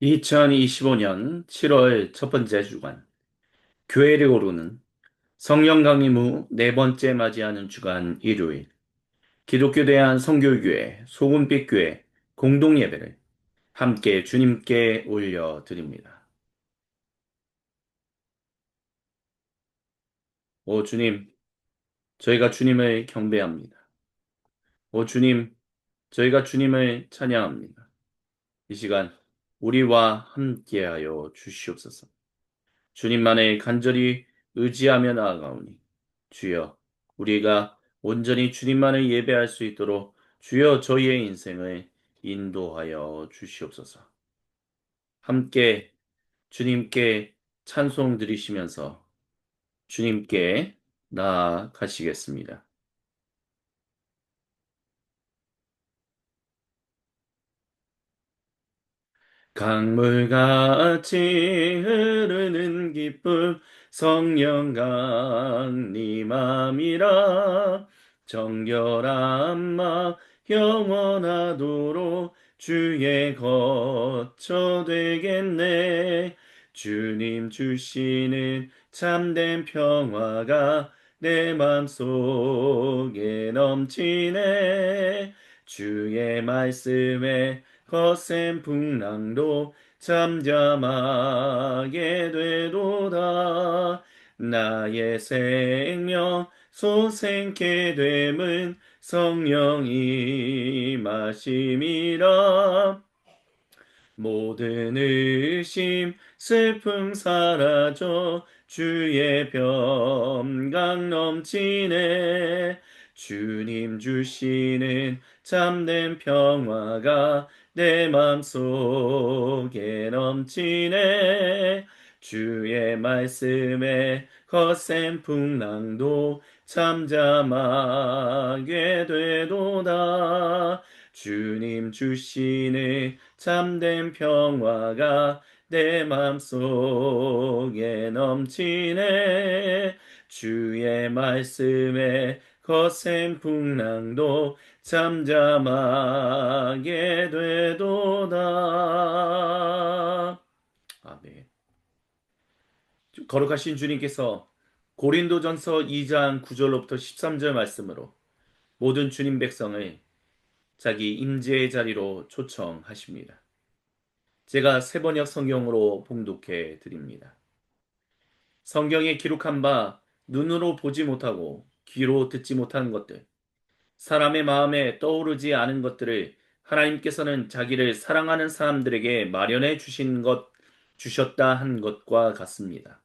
2025년 7월 첫 번째 주간, 교회를 오르는 성령 강림 후 네 번째 맞이하는 주간 일요일, 기독교 대한 성교교회, 소금빛 교회 공동 예배를 함께 주님께 올려드립니다. 오 주님, 저희가 주님을 경배합니다. 오 주님, 저희가 주님을 찬양합니다. 이 시간 우리와 함께하여 주시옵소서. 주님만을 간절히 의지하며 나아가오니 주여 우리가 온전히 주님만을 예배할 수 있도록 주여 저희의 인생을 인도하여 주시옵소서. 함께 주님께 찬송 드리시면서 주님께 나아가시겠습니다. 강물같이 흐르는 기쁨 성령 강림함이라 정결한 마 영원하도록 주의 거처 되겠네. 주님 주시는 참된 평화가 내 맘속에 넘치네. 주의 말씀에 거센 풍랑도 잠잠하게 되도다. 나의 생명 소생케 됨은 성령이 마심이라. 모든 의심, 슬픔 사라져 주의 평강 넘치네. 주님 주시는 참된 평화가 내 맘속에 넘치네. 주의 말씀에 거센 풍랑도 잠잠하게 되도다. 주님 주시는 참된 평화가 내 맘속에 넘치네. 주의 말씀에 거센 풍랑도 잠잠하게 되도다. 아멘. 거룩하신 주님께서 고린도전서 2장 9절로부터 13절 말씀으로 모든 주님 백성을 자기 임재의 자리로 초청하십니다. 제가 세번역 성경으로 봉독해 드립니다. 성경에 기록한 바 눈으로 보지 못하고 귀로 듣지 못한 것들, 사람의 마음에 떠오르지 않은 것들을 하나님께서는 자기를 사랑하는 사람들에게 마련해 주셨다 한 것과 같습니다.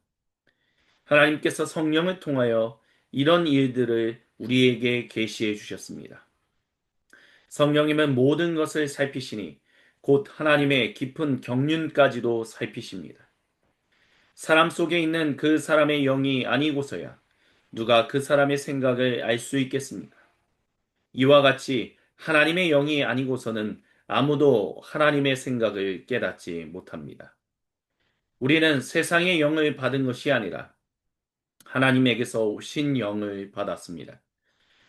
하나님께서 성령을 통하여 이런 일들을 우리에게 계시해 주셨습니다. 성령님은 모든 것을 살피시니 곧 하나님의 깊은 경륜까지도 살피십니다. 사람 속에 있는 그 사람의 영이 아니고서야 누가 그 사람의 생각을 알 수 있겠습니까? 이와 같이 하나님의 영이 아니고서는 아무도 하나님의 생각을 깨닫지 못합니다. 우리는 세상의 영을 받은 것이 아니라 하나님에게서 오신 영을 받았습니다.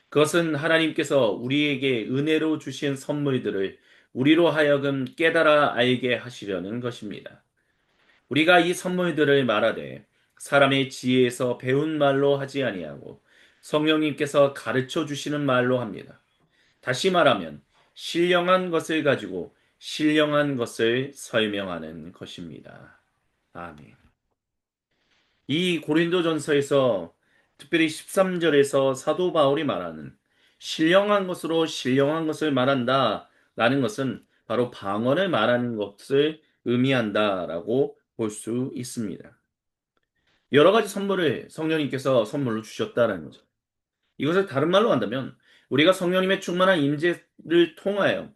그것은 하나님께서 우리에게 은혜로 주신 선물들을 우리로 하여금 깨달아 알게 하시려는 것입니다. 우리가 이 선물들을 말하되 사람의 지혜에서 배운 말로 하지 아니하고 성령님께서 가르쳐 주시는 말로 합니다. 다시 말하면 신령한 것을 가지고 신령한 것을 설명하는 것입니다. 아멘. 이 고린도전서에서 특별히 13절에서 사도 바울이 말하는 신령한 것으로 신령한 것을 말한다 라는 것은 바로 방언을 말하는 것을 의미한다라고 볼 수 있습니다. 여러 가지 선물을 성령님께서 선물로 주셨다라는 거죠. 이것을 다른 말로 한다면 우리가 성령님의 충만한 임재를 통하여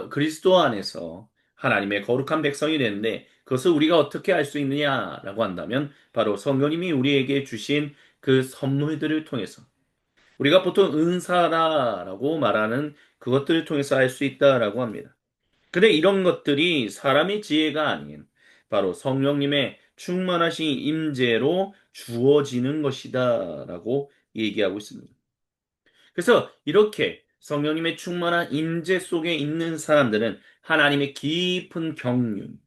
그리스도 안에서 하나님의 거룩한 백성이 되는데 그것을 우리가 어떻게 알 수 있느냐라고 한다면 바로 성령님이 우리에게 주신 그 선물들을 통해서 우리가 보통 은사라라고 말하는 그것들을 통해서 알 수 있다라고 합니다. 근데 이런 것들이 사람의 지혜가 아닌 바로 성령님의 충만하신 임재로 주어지는 것이다라고 얘기하고 있습니다. 그래서 이렇게 성령님의 충만한 임재 속에 있는 사람들은 하나님의 깊은 경륜,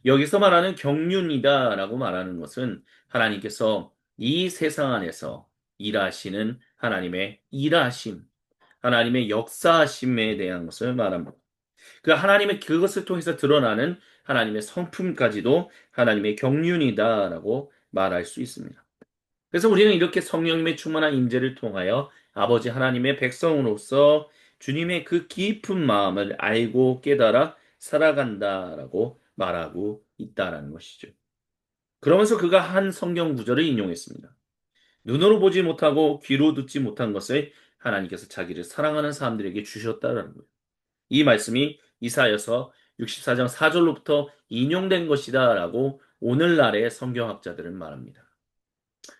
여기서 말하는 경륜이다라고 말하는 것은 하나님께서 이 세상 안에서 일하시는 하나님의 일하심, 하나님의 역사하심에 대한 것을 말합니다. 그 하나님의 그것을 통해서 드러나는 하나님의 성품까지도 하나님의 경륜이다라고 말할 수 있습니다. 그래서 우리는 이렇게 성령님의 충만한 임재를 통하여 아버지 하나님의 백성으로서 주님의 그 깊은 마음을 알고 깨달아 살아간다라고 말하고 있다라는 것이죠. 그러면서 그가 한 성경 구절을 인용했습니다. 눈으로 보지 못하고 귀로 듣지 못한 것을 하나님께서 자기를 사랑하는 사람들에게 주셨다라는 거예요. 이 말씀이 이사야서 64장 4절로부터 인용된 것이다라고 오늘날의 성경학자들은 말합니다.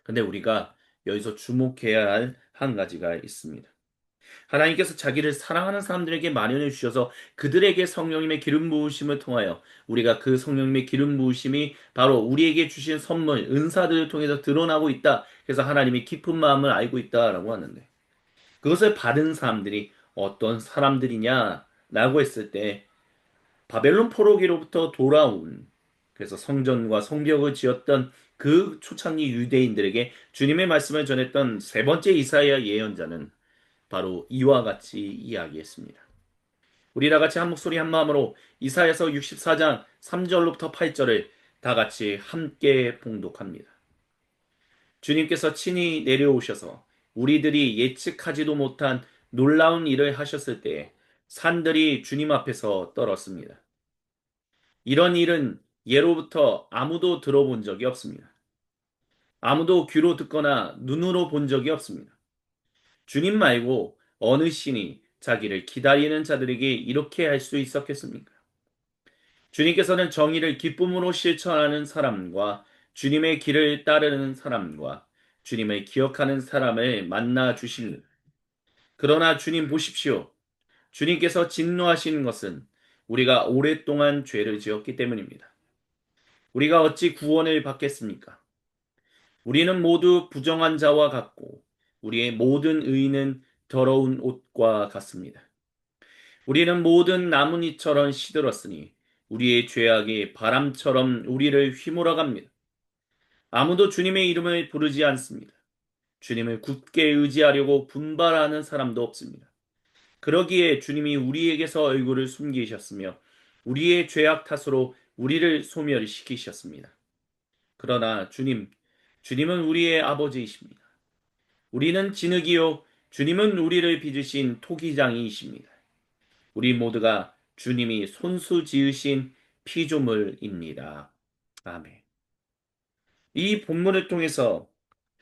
근데 우리가 여기서 주목해야 할 한 가지가 있습니다. 하나님께서 자기를 사랑하는 사람들에게 만연해 주셔서 그들에게 성령님의 기름 부으심을 통하여 우리가 그 성령님의 기름 부으심이 바로 우리에게 주신 선물, 은사들을 통해서 드러나고 있다. 그래서 하나님의 깊은 마음을 알고 있다라고 하는데 그것을 받은 사람들이 어떤 사람들이냐라고 했을 때 바벨론 포로기로부터 돌아온 그래서 성전과 성벽을 지었던 그 초창기 유대인들에게 주님의 말씀을 전했던 세 번째 이사야 예언자는 바로 이와 같이 이야기했습니다. 우리 다 같이 한 목소리 한 마음으로 이사야서 64장 3절로부터 8절을 다 같이 함께 봉독합니다. 주님께서 친히 내려오셔서 우리들이 예측하지도 못한 놀라운 일을 하셨을 때에 산들이 주님 앞에서 떨었습니다. 이런 일은 예로부터 아무도 들어본 적이 없습니다. 아무도 귀로 듣거나 눈으로 본 적이 없습니다. 주님 말고 어느 신이 자기를 기다리는 자들에게 이렇게 할 수 있었겠습니까? 주님께서는 정의를 기쁨으로 실천하는 사람과 주님의 길을 따르는 사람과 주님을 기억하는 사람을 만나 주십니다. 그러나 주님 보십시오. 주님께서 진노하시는 것은 우리가 오랫동안 죄를 지었기 때문입니다. 우리가 어찌 구원을 받겠습니까? 우리는 모두 부정한 자와 같고 우리의 모든 의는 더러운 옷과 같습니다. 우리는 모든 나뭇잎처럼 시들었으니 우리의 죄악이 바람처럼 우리를 휘몰아갑니다. 아무도 주님의 이름을 부르지 않습니다. 주님을 굳게 의지하려고 분발하는 사람도 없습니다. 그러기에 주님이 우리에게서 얼굴을 숨기셨으며 우리의 죄악 탓으로 우리를 소멸시키셨습니다. 그러나 주님은 우리의 아버지이십니다. 우리는 진흙이요 주님은 우리를 빚으신 토기장이십니다. 우리 모두가 주님이 손수 지으신 피조물입니다. 아멘. 이 본문을 통해서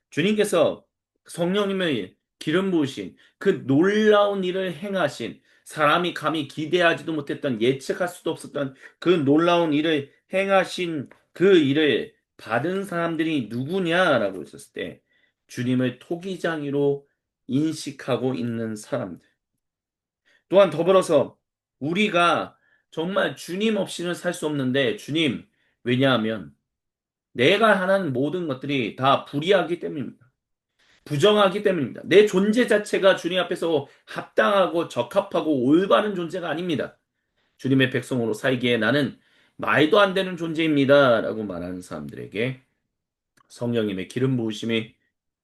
주님께서 성령님의 기름 부으신 그 놀라운 일을 행하신 사람이 감히 기대하지도 못했던 예측할 수도 없었던 그 놀라운 일을 행하신 그 일을 받은 사람들이 누구냐라고 했었을 때 주님을 토기장이로 인식하고 있는 사람들. 또한 더불어서 우리가 정말 주님 없이는 살 수 없는데 주님 왜냐하면 내가 하는 모든 것들이 다 불의하기 때문입니다. 부정하기 때문입니다. 내 존재 자체가 주님 앞에서 합당하고 적합하고 올바른 존재가 아닙니다. 주님의 백성으로 살기에 나는 말도 안 되는 존재입니다. 라고 말하는 사람들에게 성령님의 기름 부으심이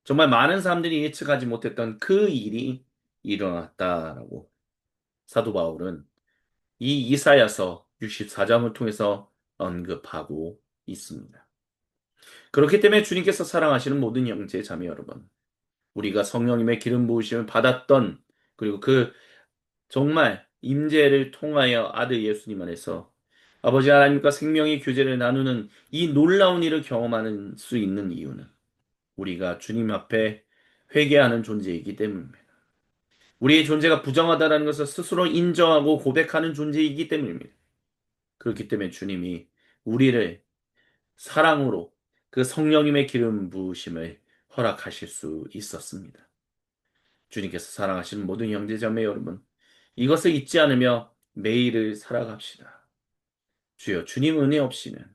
정말 많은 사람들이 예측하지 못했던 그 일이 일어났다라고 사도 바울은 이 이사야서 64장을 통해서 언급하고 있습니다. 그렇기 때문에 주님께서 사랑하시는 모든 형제 자매 여러분, 우리가 성령님의 기름 부으심을 받았던 그리고 그 정말 임재를 통하여 아들 예수님 안에서 아버지 하나님과 생명의 교제를 나누는 이 놀라운 일을 경험하는 수 있는 이유는 우리가 주님 앞에 회개하는 존재이기 때문입니다. 우리의 존재가 부정하다는 것을 스스로 인정하고 고백하는 존재이기 때문입니다. 그렇기 때문에 주님이 우리를 사랑으로 그 성령님의 기름 부으심을 허락하실 수 있었습니다. 주님께서 사랑하시는 모든 형제자매 여러분, 이것을 잊지 않으며 매일을 살아갑시다. 주여, 주님 없이는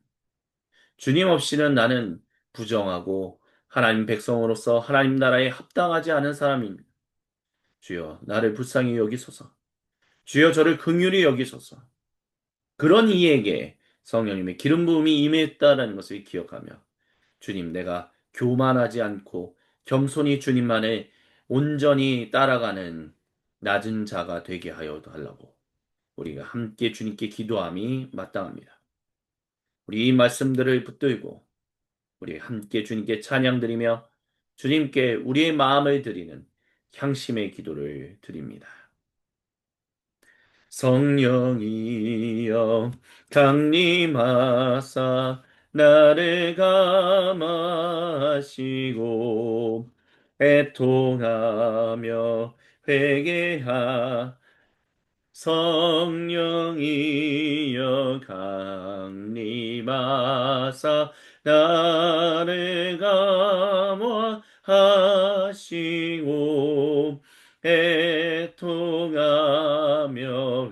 나는 부정하고 하나님 백성으로서 하나님 나라에 합당하지 않은 사람입니다. 주여, 나를 불쌍히 여기소서. 주여, 저를 긍휼히 여기소서. 그런 이에게 성령님의 기름 부음이 임했다라는 것을 기억하며 주님, 내가 교만하지 않고 겸손히 주님만을 온전히 따라가는 낮은 자가 되게 하여 달라고 우리가 함께 주님께 기도함이 마땅합니다. 우리 이 말씀들을 붙들고 우리 함께 주님께 찬양드리며 주님께 우리의 마음을 드리는 향심의 기도를 드립니다. 성령이여 강림하사 나를 감화하시고 애통하며 회개하 성령이여 강림하사 나를 감화하시고 애통하며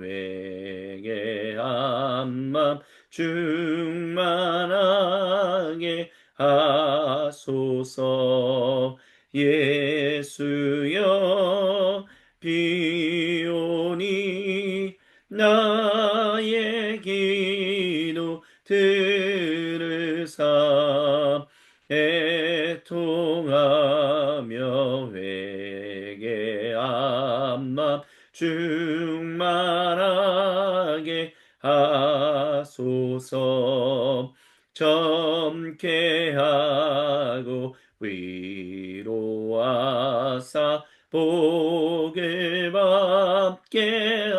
회개한 맘 충만하게 하소서. 예수여 비오니 나의 기도 들으사 애통하며 회개한 맘 충만하게 하소서. 젊게 하고 위로하사 복을 받게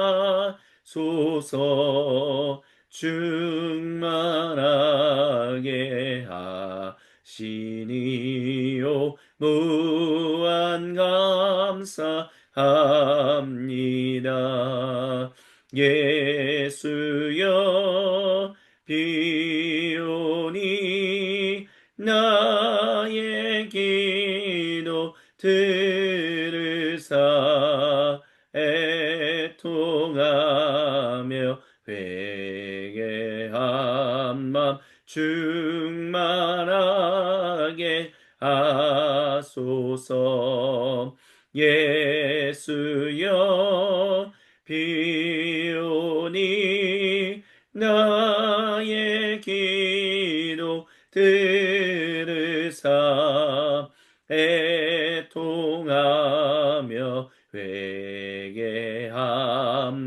하소서. 충만하게 하시니요 무한 감사합니다. 예수여 비오니 나의 기도 들으사 애통하며 회개한 맘 충만하게 하소서. 예수여 비오니 나의 기도 들으사 애통하며 회개한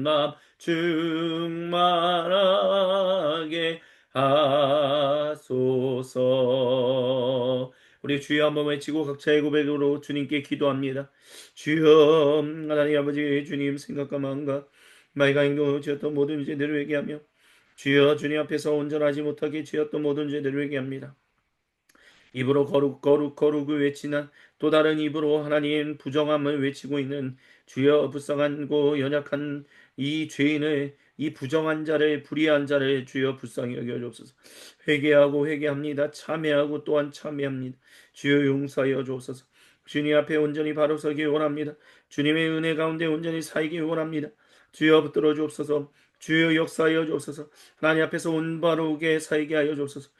맘 충만하게 하소서. 우리 주여 한번 외치고 각자의 고백으로 주님께 기도합니다. 주여 하나님 아버지 주님 생각과 마음과 말과 행동으로 지었던 모든 죄들을 회개하며 주여 주님 앞에서 온전하지 못하게 지었던 모든 죄들을 회개합니다. 입으로 거룩 거룩 거룩을 외치는 또 다른 입으로 하나님 부정함을 외치고 있는 주여 불쌍하고 연약한 이 죄인을 이 부정한 자를 불의한 자를 주여 불쌍히 여겨 주옵소서. 회개하고 회개합니다. 참회하고 또한 참회합니다. 주여 용서하여 주옵소서. 주님 앞에 온전히 바로 서기 원합니다. 주님의 은혜 가운데 온전히 살기 원합니다. 주여 붙들어 주옵소서. 주여 역사하여 주옵소서. 하나님 앞에서 온바르게 살게 하여 주옵소서.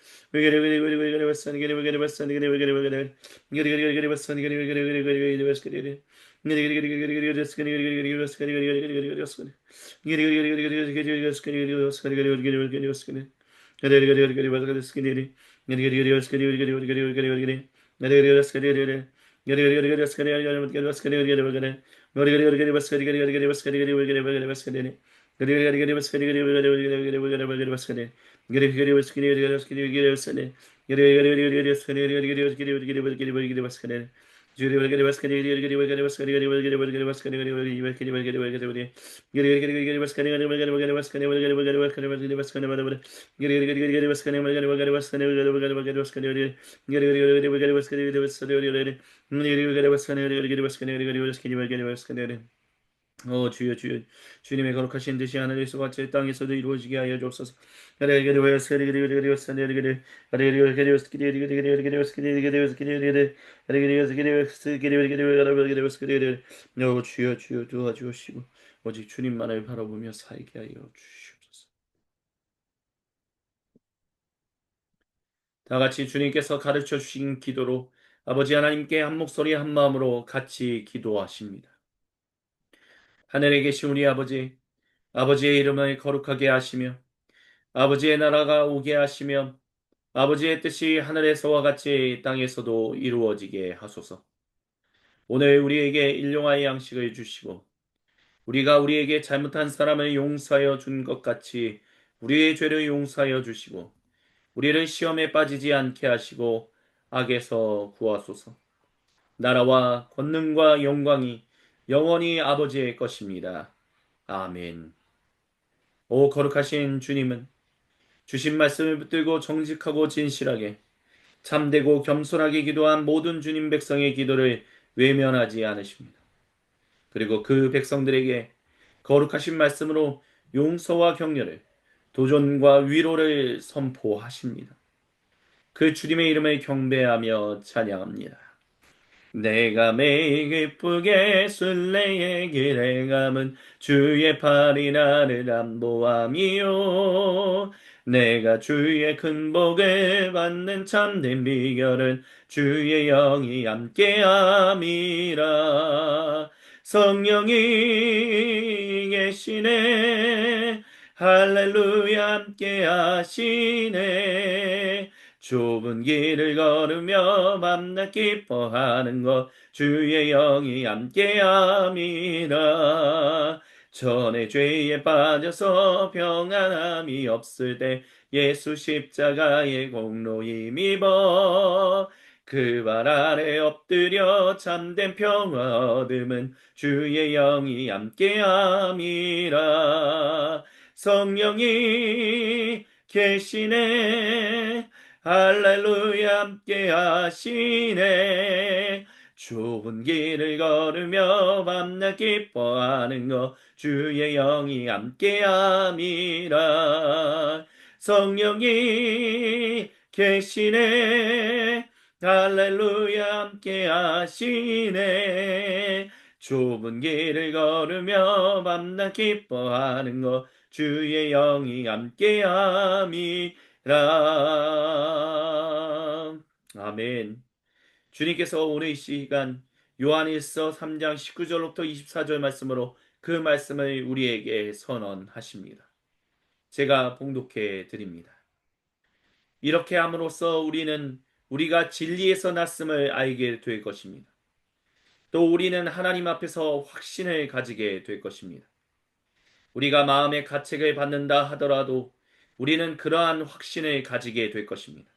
주여 주여 주님의 거룩하신 듯이 하늘에서 같이 땅에서도 이루어지게 하여 주옵소서. 주여 주여 도와주시고 오직 주님만을 바라보며 살게 하여 주시옵소서. 다 같이 주님께서 가르쳐 주신 기도로 아버지 하나님께 한 목소리 한 마음으로 같이 기도하십니다. 하늘에 계신 우리 아버지, 아버지의 이름을 거룩하게 하시며 아버지의 나라가 오게 하시며 아버지의 뜻이 하늘에서와 같이 땅에서도 이루어지게 하소서. 오늘 우리에게 일용할 양식을 주시고 우리가 우리에게 잘못한 사람을 용서하여 준 것 같이 우리의 죄를 용서하여 주시고 우리를 시험에 빠지지 않게 하시고 악에서 구하소서. 나라와 권능과 영광이 영원히 아버지의 것입니다. 아멘. 오 거룩하신 주님은 주신 말씀을 붙들고 정직하고 진실하게 참되고 겸손하게 기도한 모든 주님 백성의 기도를 외면하지 않으십니다. 그리고 그 백성들에게 거룩하신 말씀으로 용서와 격려를 도전과 위로를 선포하십니다. 그 주님의 이름을 경배하며 찬양합니다. 내가 매일 기쁘게 순례의 길에 감은 주의 팔이 나를 안보함이요. 내가 주의 큰 복을 받는 참된 비결은 주의 영이 함께함이라. 성령이 계시네. 할렐루야 함께 하시네. 좁은 길을 걸으며 밤낮 기뻐하는 것 주의 영이 함께함이라. 전에 죄에 빠져서 평안함이 없을 때 예수 십자가의 공로 힘입어 그 발 아래 엎드려 참된 평화 얻음은 주의 영이 함께함이라. 성령이 계시네. 할렐루야 함께 하시네. 좁은 길을 걸으며 밤낮 기뻐하는 것 주의 영이 함께함이라. 성령이 계시네. 할렐루야 함께 하시네. 좁은 길을 걸으며 밤낮 기뻐하는 것 주의 영이 함께함이라. 아멘. 주님께서 오늘 이 시간 요한일서 3장 19절로부터 24절 말씀으로 그 말씀을 우리에게 선언하십니다. 제가 봉독해 드립니다. 이렇게 함으로써 우리는 우리가 진리에서 났음을 알게 될 것입니다. 또 우리는 하나님 앞에서 확신을 가지게 될 것입니다. 우리가 마음의 가책을 받는다 하더라도 우리는 그러한 확신을 가지게 될 것입니다.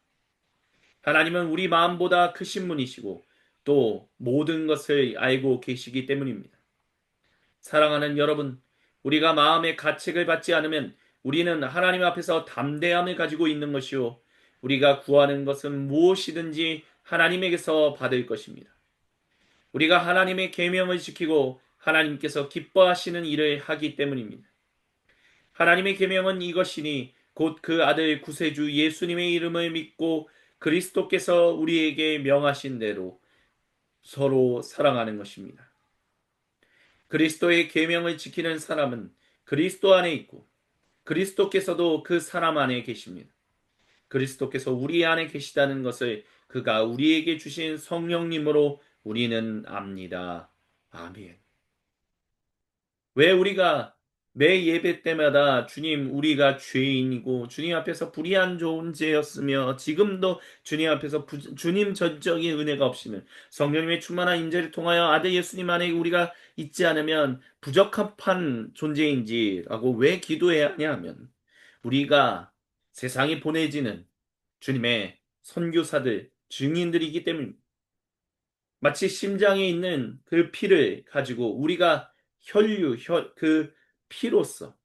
하나님은 우리 마음보다 크신 분이시고 또 모든 것을 알고 계시기 때문입니다. 사랑하는 여러분, 우리가 마음의 가책을 받지 않으면 우리는 하나님 앞에서 담대함을 가지고 있는 것이요. 우리가 구하는 것은 무엇이든지 하나님에게서 받을 것입니다. 우리가 하나님의 계명을 지키고 하나님께서 기뻐하시는 일을 하기 때문입니다. 하나님의 계명은 이것이니 곧 그 아들 구세주 예수님의 이름을 믿고 그리스도께서 우리에게 명하신 대로 서로 사랑하는 것입니다. 그리스도의 계명을 지키는 사람은 그리스도 안에 있고 그리스도께서도 그 사람 안에 계십니다. 그리스도께서 우리 안에 계시다는 것을 그가 우리에게 주신 성령님으로 우리는 압니다. 아멘. 왜 우리가 매 예배 때마다 주님 우리가 죄인이고 주님 앞에서 불의한 존재였으며 지금도 주님 앞에서 주님 전적인 은혜가 없이는 성령님의 충만한 임재를 통하여 아들 예수님 안에 우리가 있지 않으면 부적합한 존재인지라고 왜 기도해야 하냐 하면 우리가 세상에 보내지는 주님의 선교사들 증인들이기 때문입니다. 마치 심장에 있는 그 피를 가지고 우리가 그 피로서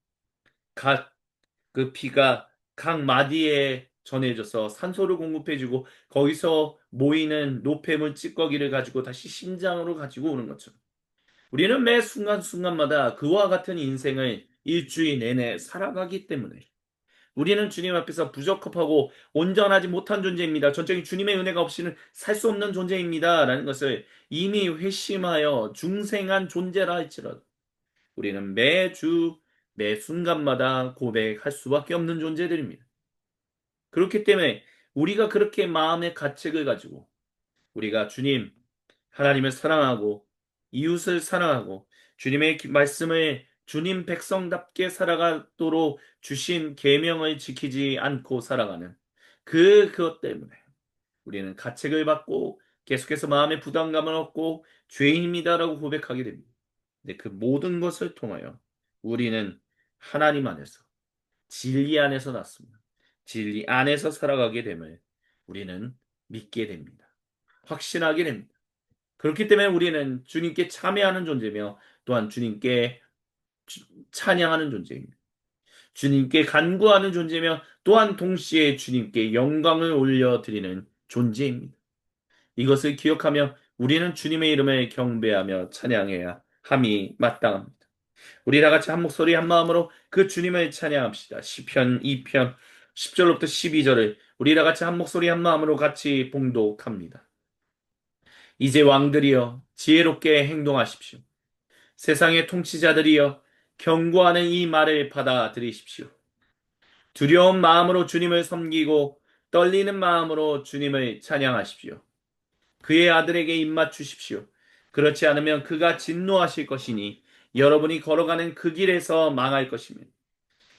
그 피가 각 마디에 전해져서 산소를 공급해주고 거기서 모이는 노폐물 찌꺼기를 가지고 다시 심장으로 가지고 오는 것처럼 우리는 매 순간순간마다 그와 같은 인생을 일주일 내내 살아가기 때문에 우리는 주님 앞에서 부적합하고 온전하지 못한 존재입니다. 전적인 주님의 은혜가 없이는 살 수 없는 존재입니다. 라는 것을 이미 회심하여 중생한 존재라 할지라도 우리는 매주 매 순간마다 고백할 수밖에 없는 존재들입니다. 그렇기 때문에 우리가 그렇게 마음의 가책을 가지고 우리가 하나님을 사랑하고 이웃을 사랑하고 주님의 말씀을 주님 백성답게 살아가도록 주신 계명을 지키지 않고 살아가는 그것 때문에 우리는 가책을 받고 계속해서 마음의 부담감을 얻고 죄인입니다라고 고백하게 됩니다. 근데 그 모든 것을 통하여 우리는 하나님 안에서 진리 안에서 났습니다. 진리 안에서 살아가게 됨을 우리는 믿게 됩니다. 확신하게 됩니다. 그렇기 때문에 우리는 주님께 참여하는 존재며 또한 주님께 찬양하는 존재입니다. 주님께 간구하는 존재며 또한 동시에 주님께 영광을 올려드리는 존재입니다. 이것을 기억하며 우리는 주님의 이름을 경배하며 찬양해야 함이 마땅합니다. 우리 다 같이 한 목소리 한 마음으로 그 주님을 찬양합시다. 시편 2편 10절부터 12절을 우리 다 같이 한 목소리 한 마음으로 같이 봉독합니다. 이제 왕들이여 지혜롭게 행동하십시오. 세상의 통치자들이여 경고하는 이 말을 받아들이십시오. 두려운 마음으로 주님을 섬기고 떨리는 마음으로 주님을 찬양하십시오. 그의 아들에게 입맞추십시오. 그렇지 않으면 그가 진노하실 것이니 여러분이 걸어가는 그 길에서 망할 것입니다.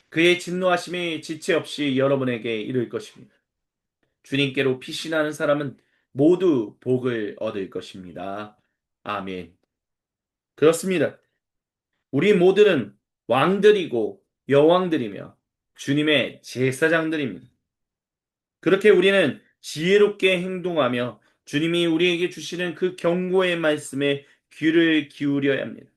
그의 진노하심이 지체 없이 여러분에게 이를 것입니다. 주님께로 피신하는 사람은 모두 복을 얻을 것입니다. 아멘. 그렇습니다. 우리 모두는 왕들이고 여왕들이며 주님의 제사장들입니다. 그렇게 우리는 지혜롭게 행동하며 주님이 우리에게 주시는 그 경고의 말씀에 귀를 기울여야 합니다.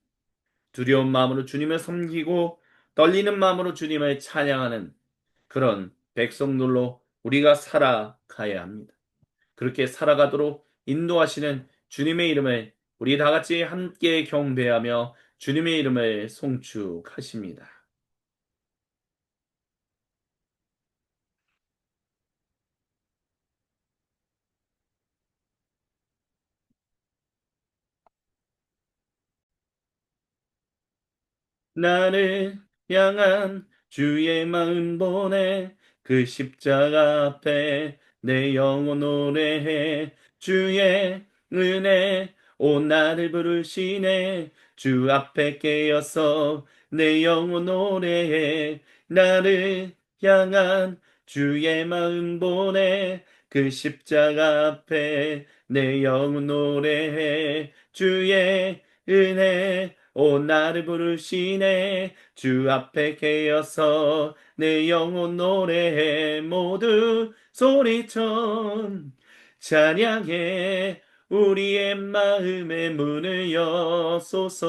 두려운 마음으로 주님을 섬기고 떨리는 마음으로 주님을 찬양하는 그런 백성들로 우리가 살아가야 합니다. 그렇게 살아가도록 인도하시는 주님의 이름을 우리 다 같이 함께 경배하며 주님의 이름을 송축하십니다. 나를 향한 주의 마음 보내 그 십자가 앞에 내 영혼 노래해 주의 은혜 온 나를 부르시네 주 앞에 깨어서 내 영혼 노래해 나를 향한 주의 마음 보내 그 십자가 앞에 내 영혼 노래해 주의 은혜 오 나를 부르시네 주 앞에 깨어서 내 영혼 노래해 모두 소리쳐 찬양해 우리의 마음의 문을 여소서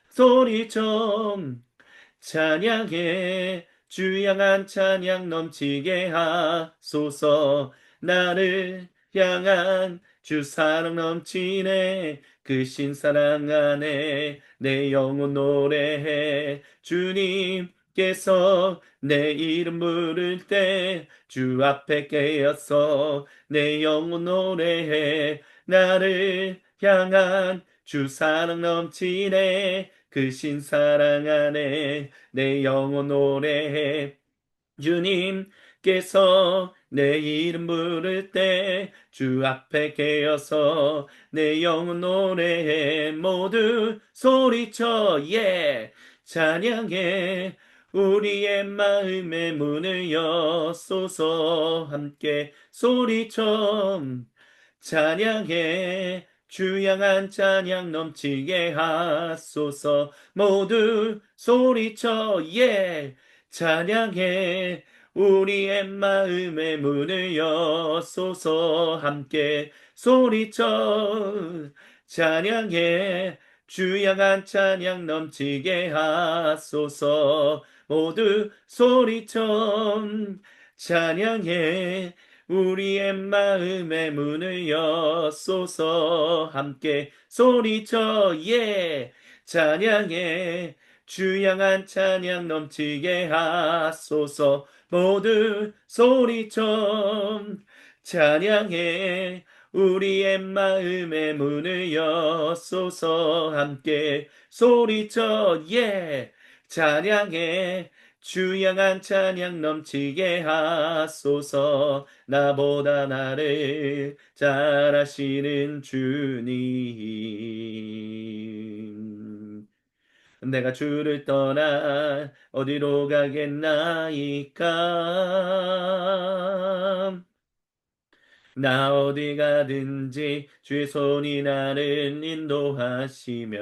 소리쳐 찬양해 주 향한 찬양 넘치게 하소서 나를 향한 주 사랑 넘치네 그 신사랑 안에 내 영혼 노래해 주님께서 내 이름 부를 때 주 앞에 깨어서 내 영혼 노래해 나를 향한 주 사랑 넘치네 그 신사랑 안에 내 영혼 노래해 주님께서 내 이름 부를 때 주 앞에 깨어서 내 영혼 노래해 모두 소리쳐 예 찬양해 우리의 마음의 문을 여소서 함께 소리쳐 찬양해 주 향한 찬양 넘치게 하소서 모두 소리쳐 예 찬양해 우리의 마음의 문을 여소서 함께 소리쳐 찬양해 주 향한 찬양 넘치게 하소서 모두 소리쳐 찬양해 우리의 마음의 문을 여소서 함께 소리쳐 예 찬양해 주 향한 찬양 넘치게 하소서 모두 소리쳐 찬양해 우리의 마음의 문을 여소서 함께 소리쳐 예 찬양해 주 향한 찬양 넘치게 하소서 나보다 나를 잘 아시는 주님 내가 주를 떠나 어디로 가겠나이까. 나 어디 가든지 주의 손이 나를 인도하시며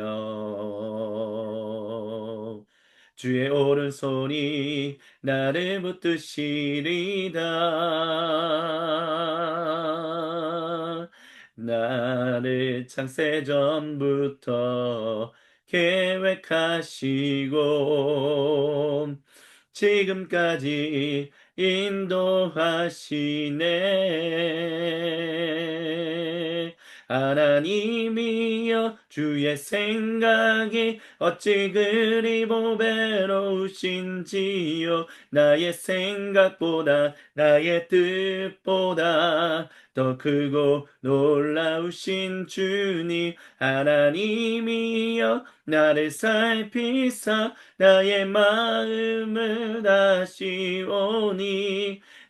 주의 오른손이 나를 붙드시리다. 나를 창세전부터 계획하시고 지금까지 인도하시네. 하나님이여 주의 생각이 어찌 그리 보배로우신지요. 나의 생각보다 나의 뜻보다 더 크고 놀라우신 주님. 하나님이여 나를 살피사 나의 마음을 아시오니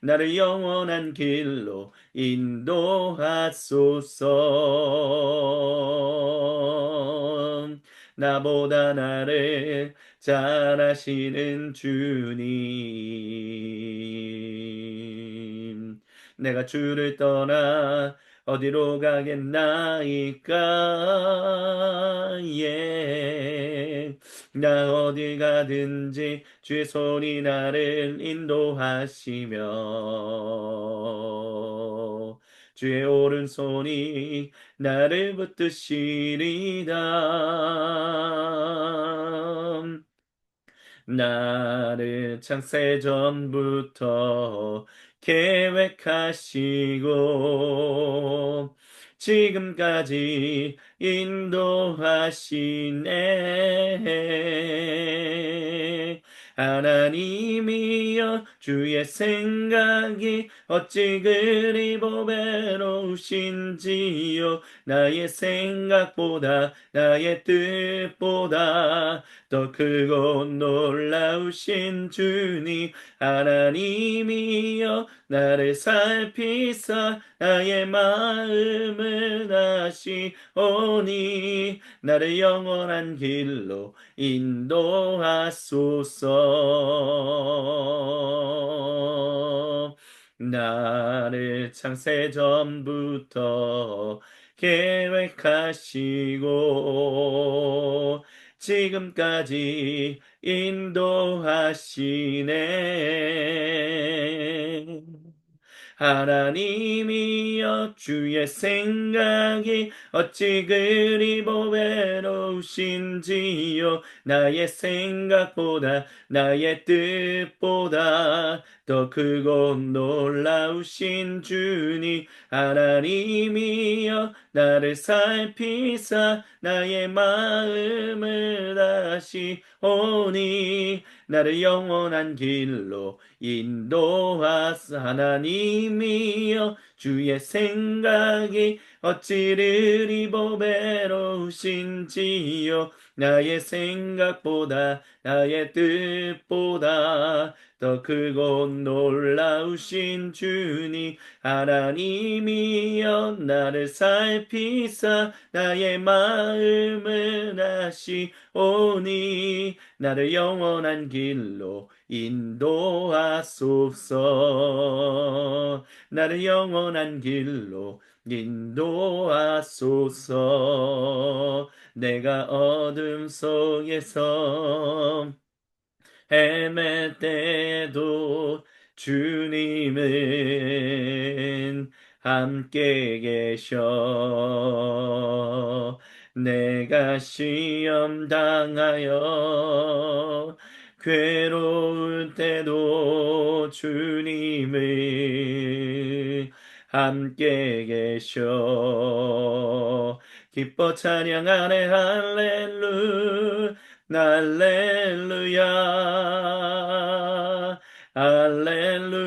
나를 영원한 길로 인도하소서. 나보다 나를 잘 아시는 주님. 내가 주를 떠나 어디로 가겠나이까. 예. 나 어디 가든지 주의 손이 나를 인도하시며 주의 오른손이 나를 붙드시리다. 나를 창세전부터 계획하시고 지금까지 인도하시네. 하나님이여 주의 생각이 어찌 그리 보배로우신지요. 나의 생각보다 나의 뜻보다 더 크고 놀라우신 주님. 하나님이여 나를 살피사 나의 마음을 아시오니 나를 영원한 길로 인도하소서. 나를 창세전부터 계획하시고 지금까지 인도하시네. 하나님이여 주의 생각이 어찌 그리 보배로우신지요. 나의 생각보다 나의 뜻보다 더 크고 놀라우신 주님. 하나님이여 나를 살피사 나의 마음을 아시오니 나를 영원한 길로 인도하사. 하나님이여 주의 생각이 어찌 보배로우신지요. 나의 생각보다 나의 뜻보다 더 크고 놀라우신 주님. 하나님이여 나를 살피사 나의 마음을 아시오니 나를 영원한 길로 인도하소서. 나를 영원한 길로 인도하소서. 내가 어둠 속에서 헤맬 때에도 주님은 함께 계셔. 내가 시험 당하여 괴로울 때도 주님은 함께 계셔. 기뻐 찬양하네 할렐루야. 할렐루야 할렐루야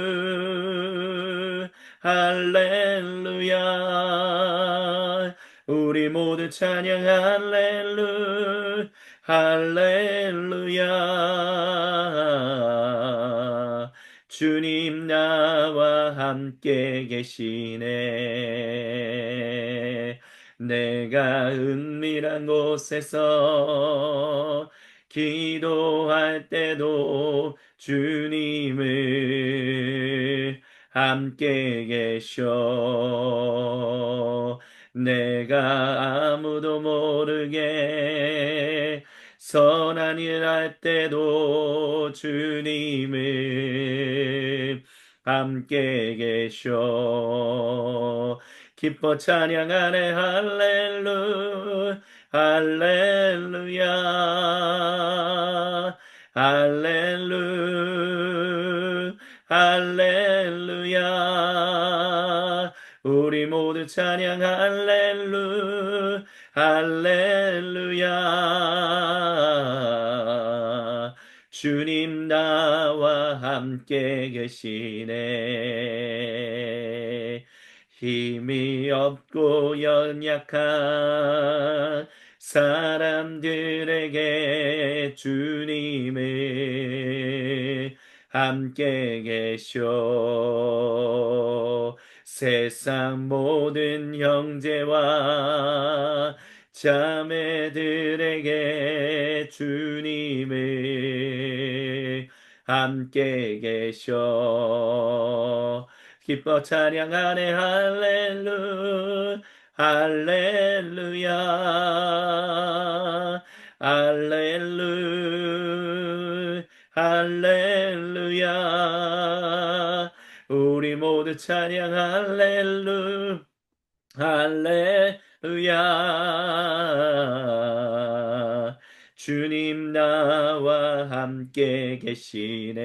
할렐루야. 우리 모두 찬양 할렐루야 할렐루야. 주님 나와 함께 계시네. 내가 은밀한 곳에서 기도할 때도 주님을 함께 계셔. 내가 아무도 모르게 선한 일 할 때도 주님을 함께 계셔. 기뻐 찬양하네 할렐루야 할렐루야 우리 모두 찬양 할렐루야 주님 나와 함께 계시네. 힘이 없고 연약한 사람들에게 주님을 함께 계셔. 세상 모든 형제와 자매들에게 주님을 함께 계셔. 기뻐 찬양하네 할렐루야 할렐루야 우리 모두 찬양 할렐루야 주님 나와 함께 계시네.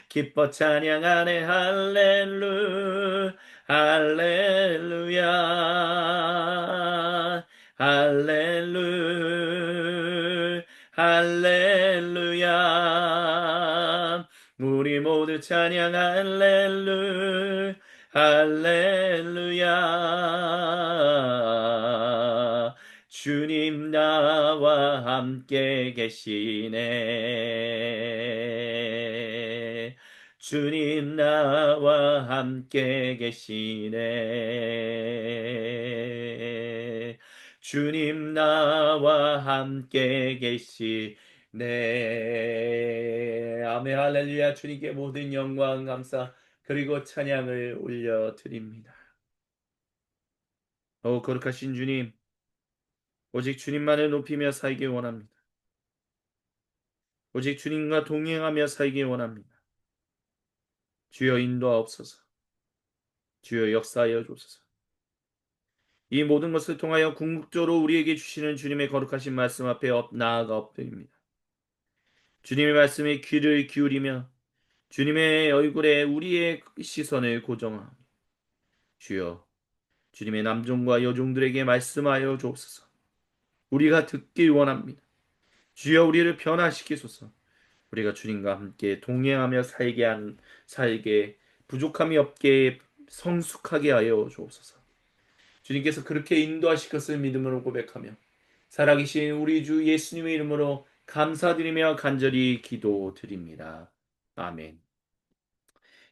기뻐 찬양하네 할렐루야 할렐루야 우리 모두 찬양 할렐루야 주님 나와 함께 계시네. 주님 나와 함께 계시네. 주님 나와 함께 계시네. 아멘 할렐루야. 주님께 모든 영광 감사 그리고 찬양을 올려드립니다. 거룩하신 주님, 오직 주님만을 높이며 살기 원합니다. 오직 주님과 동행하며 살기 원합니다. 주여 인도하옵소서. 주여 역사하여 주옵소서. 이 모든 것을 통하여 궁극적으로 우리에게 주시는 주님의 거룩하신 말씀 앞에 나아가 엎드립니다. 주님의 말씀에 귀를 기울이며 주님의 얼굴에 우리의 시선을 고정하며 주여 주님의 남종과 여종들에게 말씀하여 주옵소서. 우리가 듣길 원합니다. 주여 우리를 변화시키소서. 우리가 주님과 함께 동행하며 살게 부족함이 없게 성숙하게 하여 주옵소서. 주님께서 그렇게 인도하실 것을 믿음으로 고백하며 살아계신 우리 주 예수님의 이름으로 감사드리며 간절히 기도드립니다. 아멘.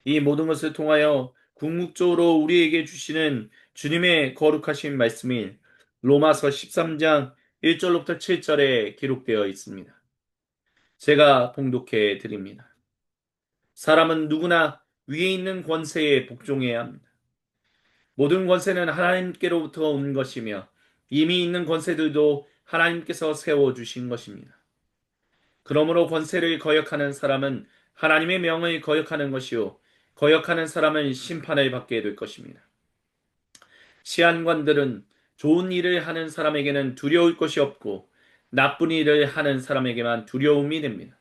이 모든 것을 통하여 궁극적으로 우리에게 주시는 주님의 거룩하신 말씀인 로마서 13장 1절부터 7절에 기록되어 있습니다. 제가 봉독해 드립니다. 사람은 누구나 위에 있는 권세에 복종해야 합니다. 모든 권세는 하나님께로부터 온 것이며 이미 있는 권세들도 하나님께서 세워주신 것입니다. 그러므로 권세를 거역하는 사람은 하나님의 명을 거역하는 것이요 거역하는 사람은 심판을 받게 될 것입니다. 시한관들은 좋은 일을 하는 사람에게는 두려울 것이 없고 나쁜 일을 하는 사람에게만 두려움이 됩니다.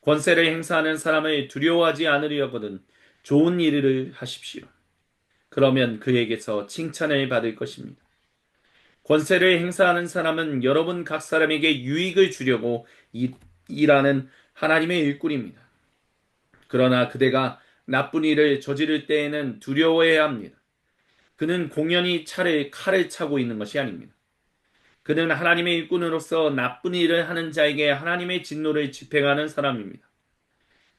권세를 행사하는 사람을 두려워하지 않으려거든 좋은 일을 하십시오. 그러면 그에게서 칭찬을 받을 것입니다. 권세를 행사하는 사람은 여러분 각 사람에게 유익을 주려고 일하는 하나님의 일꾼입니다. 그러나 그대가 나쁜 일을 저지를 때에는 두려워해야 합니다. 그는 공연히 칼을 차고 있는 것이 아닙니다. 그는 하나님의 일꾼으로서 나쁜 일을 하는 자에게 하나님의 진노를 집행하는 사람입니다.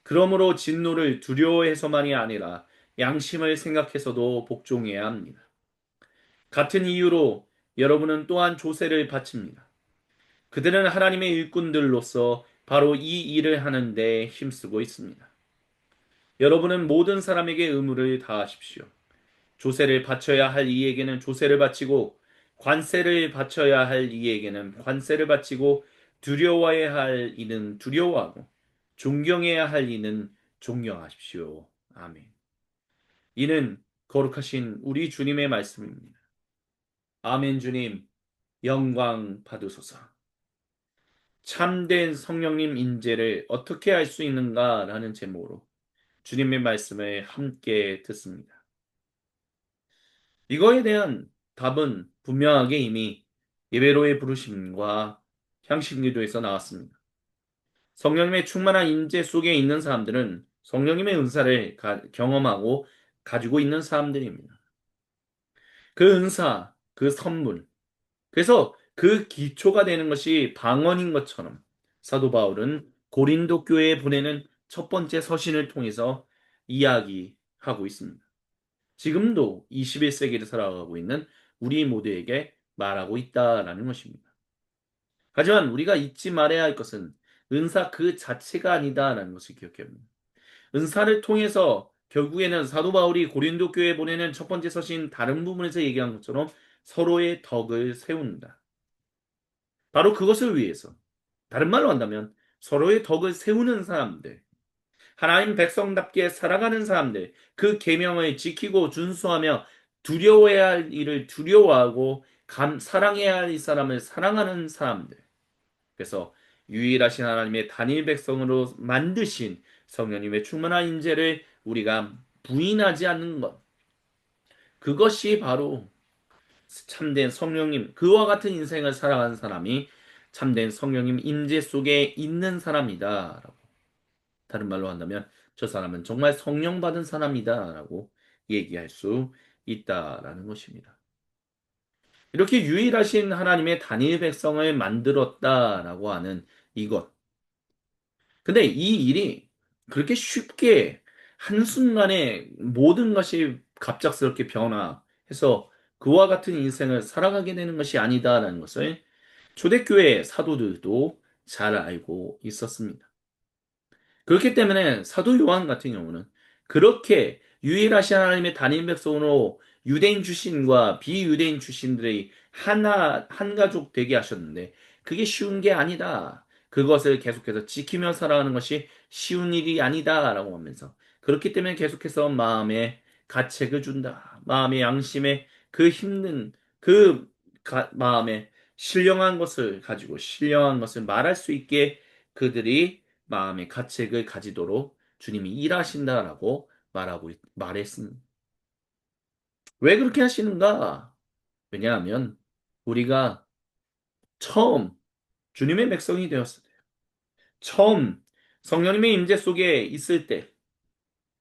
그러므로 진노를 두려워해서만이 아니라 양심을 생각해서도 복종해야 합니다. 같은 이유로 여러분은 또한 조세를 바칩니다. 그들은 하나님의 일꾼들로서 바로 이 일을 하는 데 힘쓰고 있습니다. 여러분은 모든 사람에게 의무를 다하십시오. 조세를 바쳐야 할 이에게는 조세를 바치고 관세를 바쳐야 할 이에게는 관세를 바치고 두려워해야 할 이는 두려워하고 존경해야 할 이는 존경하십시오. 아멘. 이는 거룩하신 우리 주님의 말씀입니다. 아멘. 주님 영광 받으소서. 참된 성령님 인재를 어떻게 알 수 있는가라는 제목으로 주님의 말씀을 함께 듣습니다. 이거에 대한 답은 분명하게 이미 예배로의 부르심과 향신기도에서 나왔습니다. 성령님의 충만한 인재 속에 있는 사람들은 성령님의 은사를 경험하고 가지고 있는 사람들입니다. 그 은사, 그 선물, 그래서 그 기초가 되는 것이 방언인 것처럼 사도 바울은 고린도 교회에 보내는 첫 번째 서신을 통해서 이야기하고 있습니다. 지금도 21세기를 살아가고 있는 우리 모두에게 말하고 있다라는 것입니다. 하지만 우리가 잊지 말아야 할 것은 은사 그 자체가 아니다라는 것을 기억해야 합니다. 은사를 통해서 결국에는 사도 바울이 고린도 교회에 보내는 첫 번째 서신 다른 부분에서 얘기한 것처럼 서로의 덕을 세운다. 바로 그것을 위해서 다른 말로 한다면 서로의 덕을 세우는 사람들, 하나님 백성답게 살아가는 사람들, 그 계명을 지키고 준수하며 두려워해야 할 일을 두려워하고 사랑해야 할 이 사람을 사랑하는 사람들. 그래서 유일하신 하나님의 단일 백성으로 만드신 성령님의 충만한 인재를 우리가 부인하지 않는 것. 그것이 바로 참된 성령님, 그와 같은 인생을 살아가는 사람이 참된 성령님 인재 속에 있는 사람이다. 다른 말로 한다면 저 사람은 정말 성령 받은 사람이다라고 얘기할 수 있다라는 것입니다. 이렇게 유일하신 하나님의 단일 백성을 만들었다라고 하는 이것. 근데 이 일이 그렇게 쉽게 한순간에 모든 것이 갑작스럽게 변화해서 그와 같은 인생을 살아가게 되는 것이 아니다라는 것을 초대교회 사도들도 잘 알고 있었습니다. 그렇기 때문에 사도 요한 같은 경우는 그렇게 유일하신 하나님의 단임 백성으로 유대인 출신과 비유대인 출신들이 한 가족 되게 하셨는데 그게 쉬운 게 아니다. 그것을 계속해서 지키며 살아가는 것이 쉬운 일이 아니다라고 하면서 그렇기 때문에 계속해서 마음에 가책을 준다. 마음의 양심에 그 힘든 그 마음에 신령한 것을 가지고 신령한 것을 말할 수 있게 그들이 마음의 가책을 가지도록 주님이 일하신다라고 말했습니다. 왜 그렇게 하시는가? 왜냐하면 우리가 처음 주님의 백성이 되었을 때, 처음 성령님의 임재 속에 있을 때,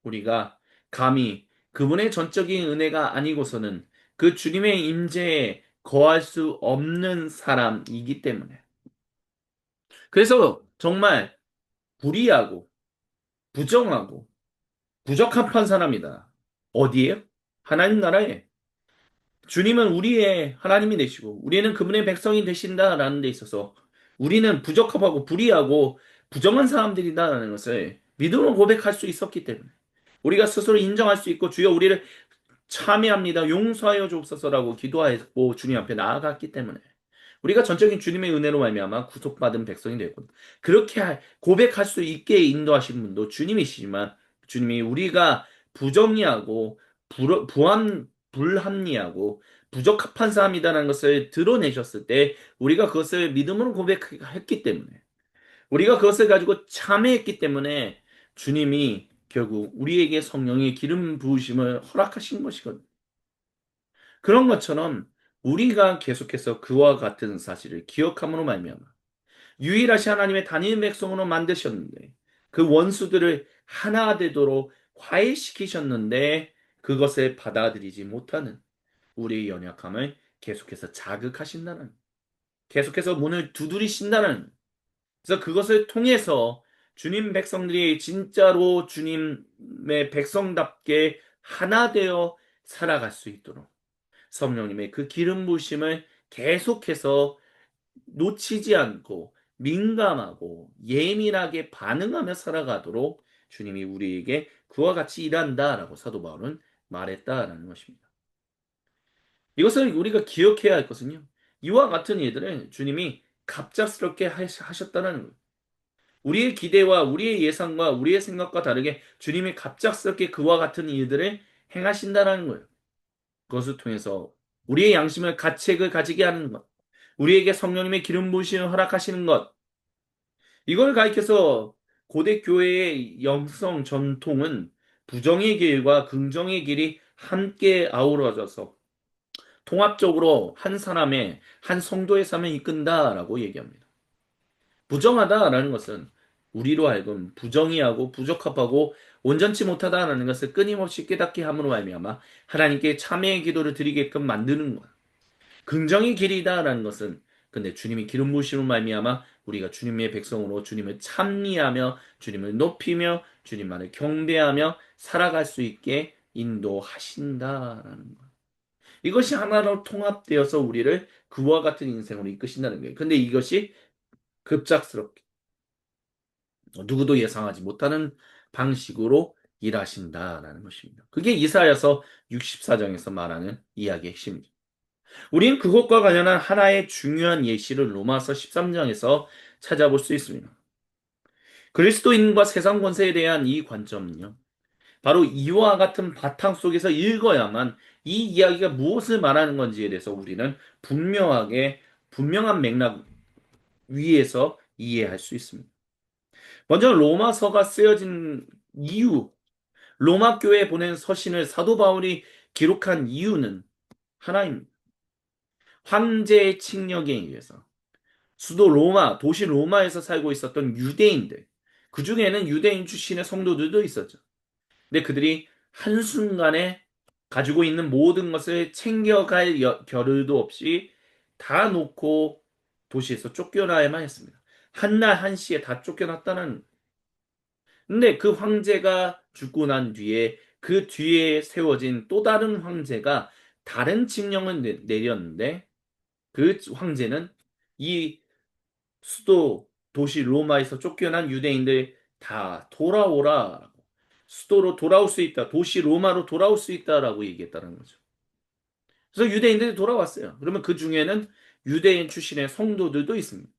우리가 감히 그분의 전적인 은혜가 아니고서는 그 주님의 임재에 거할 수 없는 사람이기 때문에. 그래서 정말 불의하고 부정하고 부적합한 사람이다. 어디에요? 하나님 나라에. 주님은 우리의 하나님이 되시고 우리는 그분의 백성이 되신다라는 데 있어서 우리는 부적합하고 불의하고 부정한 사람들이다라는 것을 믿음으로 고백할 수 있었기 때문에 우리가 스스로 인정할 수 있고 주여 우리를 참회합니다. 용서하여 주옵소서라고 기도하고 주님 앞에 나아갔기 때문에 우리가 전적인 주님의 은혜로 말미암아 구속받은 백성이 되고 그렇게 고백할 수 있게 인도하신 분도 주님이시지만 주님이 우리가 부정리하고 불합리하고 부적합한 사람이다라는 것을 드러내셨을 때 우리가 그것을 믿음으로 고백했기 때문에 우리가 그것을 가지고 참회했기 때문에 주님이 결국 우리에게 성령의 기름 부으심을 허락하신 것이거든요. 그런 것처럼 우리가 계속해서 그와 같은 사실을 기억함으로 말미암아 유일하신 하나님의 단일 백성으로 만드셨는데 그 원수들을 하나 되도록 화해시키셨는데 그것을 받아들이지 못하는 우리의 연약함을 계속해서 자극하신다는 계속해서 문을 두드리신다는 그래서 그것을 통해서 주님 백성들이 진짜로 주님의 백성답게 하나 되어 살아갈 수 있도록 성령님의 그 기름 부으심을 계속해서 놓치지 않고 민감하고 예민하게 반응하며 살아가도록 주님이 우리에게 그와 같이 일한다라고 사도 바울은 말했다라는 것입니다. 이것을 우리가 기억해야 할 것은요. 이와 같은 일들을 주님이 갑작스럽게 하셨다는 거예요. 우리의 기대와 우리의 예상과 우리의 생각과 다르게 주님이 갑작스럽게 그와 같은 일들을 행하신다라는 거예요. 그것을 통해서 우리의 양심을 가책을 가지게 하는 것, 우리에게 성령님의 기름 부으심을 허락하시는 것, 이걸 가리켜서 고대 교회의 영성 전통은 부정의 길과 긍정의 길이 함께 아우러져서 통합적으로 한 사람의 한 성도의 삶을 이끈다라고 얘기합니다. 부정하다라는 것은 우리로 하여금 부정의하고 부적합하고 온전치 못하다라는 것을 끊임없이 깨닫게 함으로 말미암아 하나님께 참회의 기도를 드리게끔 만드는 것. 긍정의 길이다라는 것은 근데 주님이 기름 부으심으로 말미암아 우리가 주님의 백성으로 주님을 찬미하며 주님을 높이며 주님만을 경배하며 살아갈 수 있게 인도하신다라는 것. 이것이 하나로 통합되어서 우리를 그와 같은 인생으로 이끄신다는 거예요. 근데 이것이 급작스럽게 누구도 예상하지 못하는 방식으로 일하신다라는 것입니다. 그게 이사야서 64장에서 말하는 이야기의 핵심입니다. 우리는 그것과 관련한 하나의 중요한 예시를 로마서 13장에서 찾아볼 수 있습니다. 그리스도인과 세상 권세에 대한 이 관점은요. 바로 이와 같은 바탕 속에서 읽어야만 이 이야기가 무엇을 말하는 건지에 대해서 우리는 분명한 맥락 위에서 이해할 수 있습니다. 먼저 로마서가 쓰여진 이유, 로마 교회에 보낸 서신을 사도 바울이 기록한 이유는 하나입니다. 황제의 칙령에 의해서 수도 로마, 도시 로마에서 살고 있었던 유대인들, 그 중에는 유대인 출신의 성도들도 있었죠. 근데 그들이 한순간에 가지고 있는 모든 것을 챙겨갈 겨를도 없이 다 놓고 도시에서 쫓겨나야만 했습니다. 한날 한시에 다 쫓겨났다는. 근데 그 황제가 죽고 난 뒤에 그 뒤에 세워진 또 다른 황제가 다른 칙령을 내렸는데 그 황제는 이 수도 도시 로마에서 쫓겨난 유대인들 다 돌아오라. 수도로 돌아올 수 있다. 도시 로마로 돌아올 수 있다라고 얘기했다는 거죠. 그래서 유대인들이 돌아왔어요. 그러면 그 중에는 유대인 출신의 성도들도 있습니다.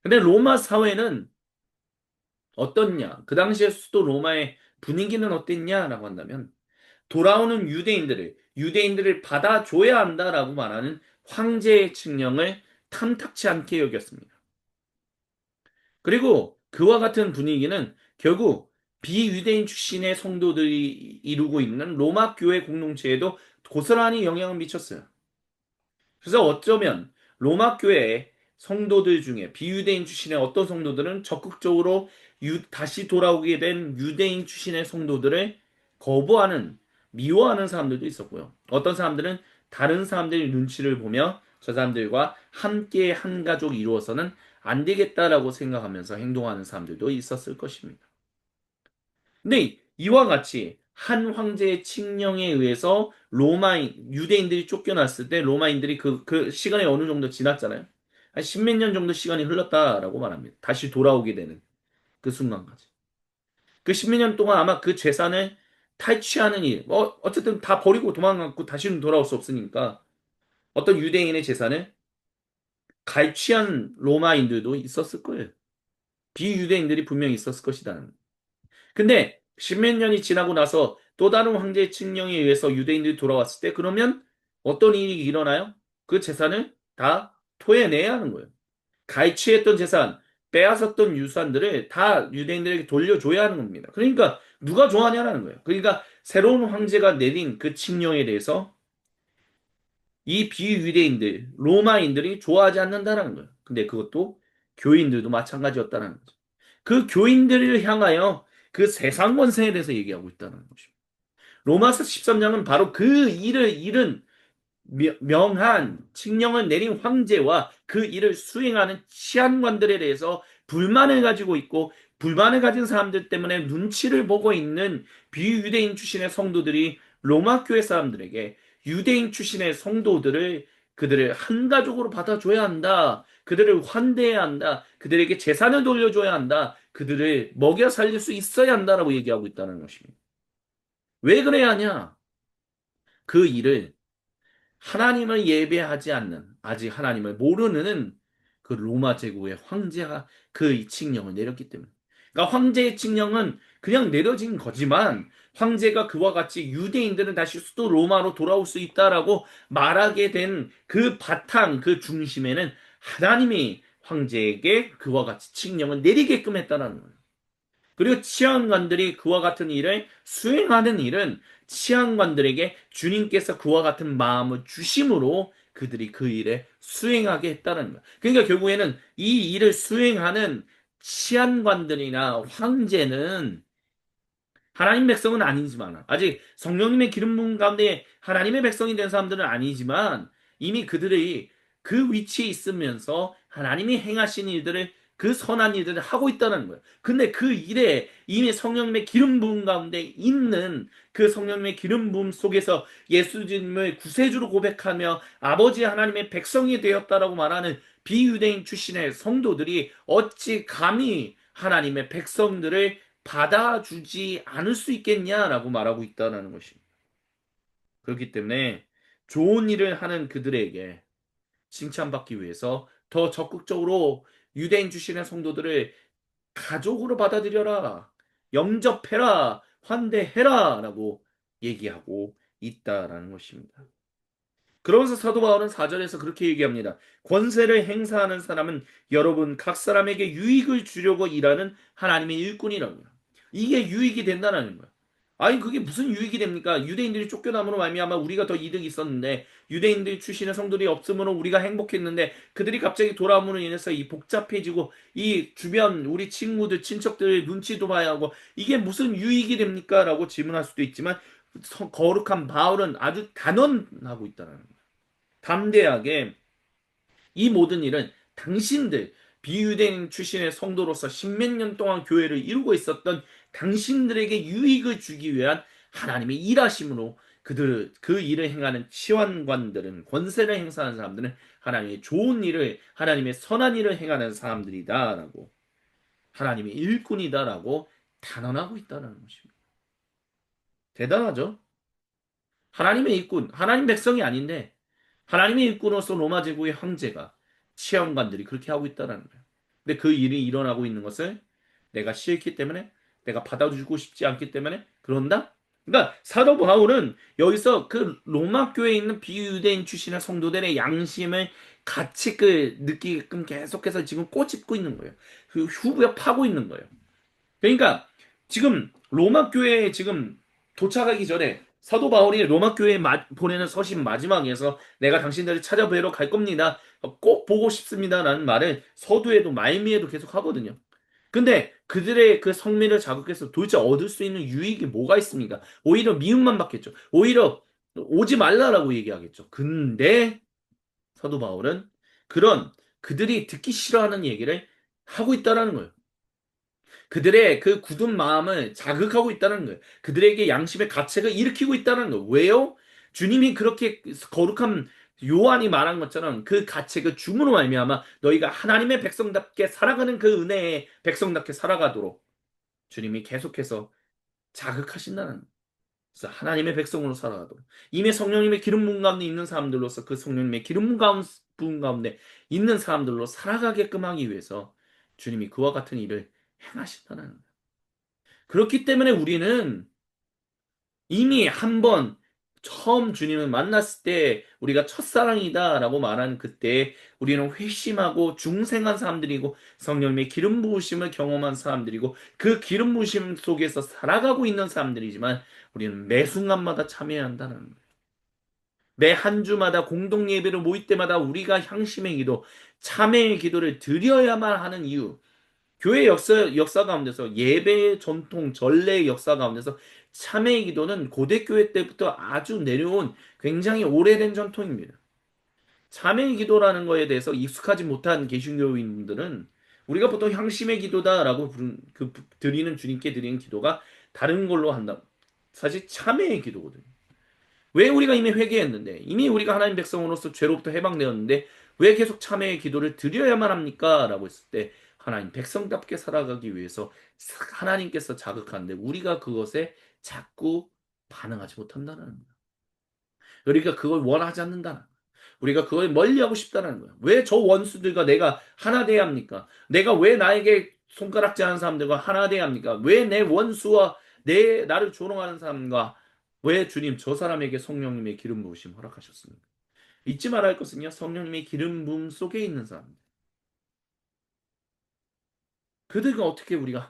근데 로마 사회는 어떻냐? 그 당시에 수도 로마의 분위기는 어땠냐라고 한다면 돌아오는 유대인들을 받아줘야 한다라고 말하는 황제의 칙령을 탐탁치 않게 여겼습니다. 그리고 그와 같은 분위기는 결국 비유대인 출신의 성도들이 이루고 있는 로마 교회 공동체에도 고스란히 영향을 미쳤어요. 그래서 어쩌면 로마 교회의 성도들 중에 비유대인 출신의 어떤 성도들은 적극적으로 다시 돌아오게 된 유대인 출신의 성도들을 거부하는, 미워하는 사람들도 있었고요. 어떤 사람들은 다른 사람들의 눈치를 보며 저 사람들과 함께 한 가족 이루어서는 안 되겠다라고 생각하면서 행동하는 사람들도 있었을 것입니다. 근데 이와 같이 한 황제의 칙령에 의해서 유대인들이 쫓겨났을 때 로마인들이 그 시간이 어느 정도 지났잖아요. 한 십몇 년 정도 시간이 흘렀다라고 말합니다. 다시 돌아오게 되는 그 순간까지. 그 십몇 년 동안 아마 그 재산을 탈취하는 일, 어쨌든 다 버리고 도망갔고 다시는 돌아올 수 없으니까 어떤 유대인의 재산을 갈취한 로마인들도 있었을 거예요. 비유대인들이 분명히 있었을 것이다. 근데 십몇 년이 지나고 나서 또 다른 황제의 칙령에 의해서 유대인들이 돌아왔을 때 그러면 어떤 일이 일어나요? 그 재산을 다 토해내야 하는 거예요. 갈취했던 재산, 빼앗았던 유산들을 다 유대인들에게 돌려줘야 하는 겁니다. 그러니까 누가 좋아하냐라는 거예요. 그러니까 새로운 황제가 내린 그 칙령에 대해서 이 비유대인들, 로마인들이 좋아하지 않는다라는 거예요. 근데 그것도 교인들도 마찬가지였다는 거죠. 그 교인들을 향하여 그 세상 권세에 대해서 얘기하고 있다는 것입니다. 로마서 13장은 바로 그 일을 잃은 명한 칙령을 내린 황제와 그 일을 수행하는 치안관들에 대해서 불만을 가지고 있고 불만을 가진 사람들 때문에 눈치를 보고 있는 비유대인 출신의 성도들이 로마 교회 사람들에게 유대인 출신의 성도들을 그들을 한 가족으로 받아줘야 한다. 그들을 환대해야 한다. 그들에게 재산을 돌려줘야 한다. 그들을 먹여 살릴 수 있어야 한다라고 얘기하고 있다는 것입니다. 왜 그래야 하냐? 그 일을 하나님을 예배하지 않는, 아직 하나님을 모르는 그 로마 제국의 황제가 그 칙령을 내렸기 때문에. 그러니까 황제의 칙령은 그냥 내려진 거지만 황제가 그와 같이 유대인들은 다시 수도 로마로 돌아올 수 있다라고 말하게 된 그 바탕, 그 중심에는 하나님이 황제에게 그와 같이 칙령을 내리게끔 했다는 거예요. 그리고 치안관들이 그와 같은 일을 수행하는 일은 치안관들에게 주님께서 그와 같은 마음을 주심으로 그들이 그 일에 수행하게 했다는 거예요. 그러니까 결국에는 이 일을 수행하는 치안관들이나 황제는 하나님 백성은 아니지만 아직 성령님의 기름 부음 가운데 하나님의 백성이 된 사람들은 아니지만 이미 그들이 그 위치에 있으면서 하나님이 행하신 일들을 그 선한 일들을 하고 있다는 거예요. 근데 그 일에 이미 성령님의 기름 부음 가운데 있는 그 성령님의 기름 부음 속에서 예수님을 구세주로 고백하며 아버지 하나님의 백성이 되었다라고 말하는 비유대인 출신의 성도들이 어찌 감히 하나님의 백성들을 받아주지 않을 수 있겠냐라고 말하고 있다는 것입니다. 그렇기 때문에 좋은 일을 하는 그들에게 칭찬받기 위해서 더 적극적으로 유대인 출신의 성도들을 가족으로 받아들여라, 영접해라, 환대해라 라고 얘기하고 있다라는 것입니다. 그러면서 사도 바울은 4절에서 그렇게 얘기합니다. 권세를 행사하는 사람은 여러분 각 사람에게 유익을 주려고 일하는 하나님의 일꾼이라고요. 이게 유익이 된다는 거예요. 아니 그게 무슨 유익이 됩니까? 유대인들이 쫓겨남으로 말미암아 우리가 더 이득이 있었는데 유대인들 출신의 성들이 없으므로 우리가 행복했는데 그들이 갑자기 돌아옴으로 인해서 이 복잡해지고 이 주변 우리 친구들 친척들 눈치도 봐야 하고 이게 무슨 유익이 됩니까? 라고 질문할 수도 있지만 거룩한 바울은 아주 단언하고 있다는 거예요. 담대하게 이 모든 일은 당신들 비유대인 출신의 성도로서 십몇 년 동안 교회를 이루고 있었던 당신들에게 유익을 주기 위한 하나님의 일하심으로 그들 그 일을 행하는 치환관들은 권세를 행사하는 사람들은 하나님의 좋은 일을 하나님의 선한 일을 행하는 사람들이다라고 하나님의 일꾼이다라고 단언하고 있다는 것입니다. 대단하죠? 하나님의 일꾼, 하나님 백성이 아닌데 하나님의 일꾼으로서 로마 제국의 황제가 치안관들이 그렇게 하고 있다는 거예요. 근데 그 일이 일어나고 있는 것을 내가 싫기 때문에 내가 받아주고 싶지 않기 때문에 그런다? 그러니까 사도 바울은 여기서 그 로마 교회에 있는 비유대인 출신의 성도들의 양심을 같이 그 느끼게끔 계속해서 지금 꼬집고 있는 거예요. 그 후벼 파고 있는 거예요. 그러니까 지금 로마 교회에 지금 도착하기 전에 사도 바울이 로마 교회에 보내는 서신 마지막에서 내가 당신들을 찾아뵈러 갈 겁니다. 꼭 보고 싶습니다라는 말을 서두에도 말미에도 계속 하거든요. 근데 그들의 그 성민을 자극해서 도대체 얻을 수 있는 유익이 뭐가 있습니까? 오히려 미움만 받겠죠. 오히려 오지 말라라고 얘기하겠죠. 근데 사도 바울은 그런 그들이 듣기 싫어하는 얘기를 하고 있다라는 거예요. 그들의 그 굳은 마음을 자극하고 있다는 거예요. 그들에게 양심의 가책을 일으키고 있다는 거예요. 왜요? 주님이 그렇게 거룩한 요한이 말한 것처럼 그 가책을 줌으로 말미암아 너희가 하나님의 백성답게 살아가는 그 은혜의 백성답게 살아가도록 주님이 계속해서 자극하신다는 거예요. 그래서 하나님의 백성으로 살아가도록 이미 성령님의 기름 부음 가운데 있는 사람들로서 그 성령님의 기름 부음 가운데 있는 사람들로 살아가게끔 하기 위해서 주님이 그와 같은 일을 행하신다는 거예요. 그렇기 때문에 우리는 이미 한 번 처음 주님을 만났을 때 우리가 첫사랑이다라고 말하는 그때 우리는 회심하고 중생한 사람들이고 성령님의 기름 부으심을 경험한 사람들이고 그 기름 부으심 속에서 살아가고 있는 사람들이지만 우리는 매 순간마다 참여해야 한다는 거예요. 매 한 주마다 공동 예배로 모일 때마다 우리가 향심의 기도, 참회의 기도를 드려야만 하는 이유. 교회 역사 가운데서 예배의 전통, 전례의 역사 가운데서 참회의 기도는 고대교회 때부터 아주 내려온 굉장히 오래된 전통입니다. 참회의 기도라는 거에 대해서 익숙하지 못한 개신교인들은 우리가 보통 향심의 기도다라고 드리는 주님께 드리는 기도가 다른 걸로 한다. 사실 참회의 기도거든요. 왜 우리가 이미 회개했는데, 이미 우리가 하나님 백성으로서 죄로부터 해방되었는데, 왜 계속 참회의 기도를 드려야만 합니까? 라고 했을 때, 하나님 백성답게 살아가기 위해서 하나님께서 자극하는데, 우리가 그것에 자꾸 반응하지 못한다는 거예요. 그러니까 그걸 원하지 않는다. 우리가 그걸 멀리하고 싶다는 거예요. 왜 저 원수들과 내가 하나 돼야 합니까? 내가 왜 나에게 손가락질 하는 사람들과 하나 돼야 합니까? 왜 내 원수와 나를 조롱하는 사람과 왜 주님 저 사람에게 성령님의 기름 부으심 허락하셨습니까? 잊지 말아야 할 것은요. 성령님의 기름 부음 속에 있는 사람들. 그들과 어떻게 우리가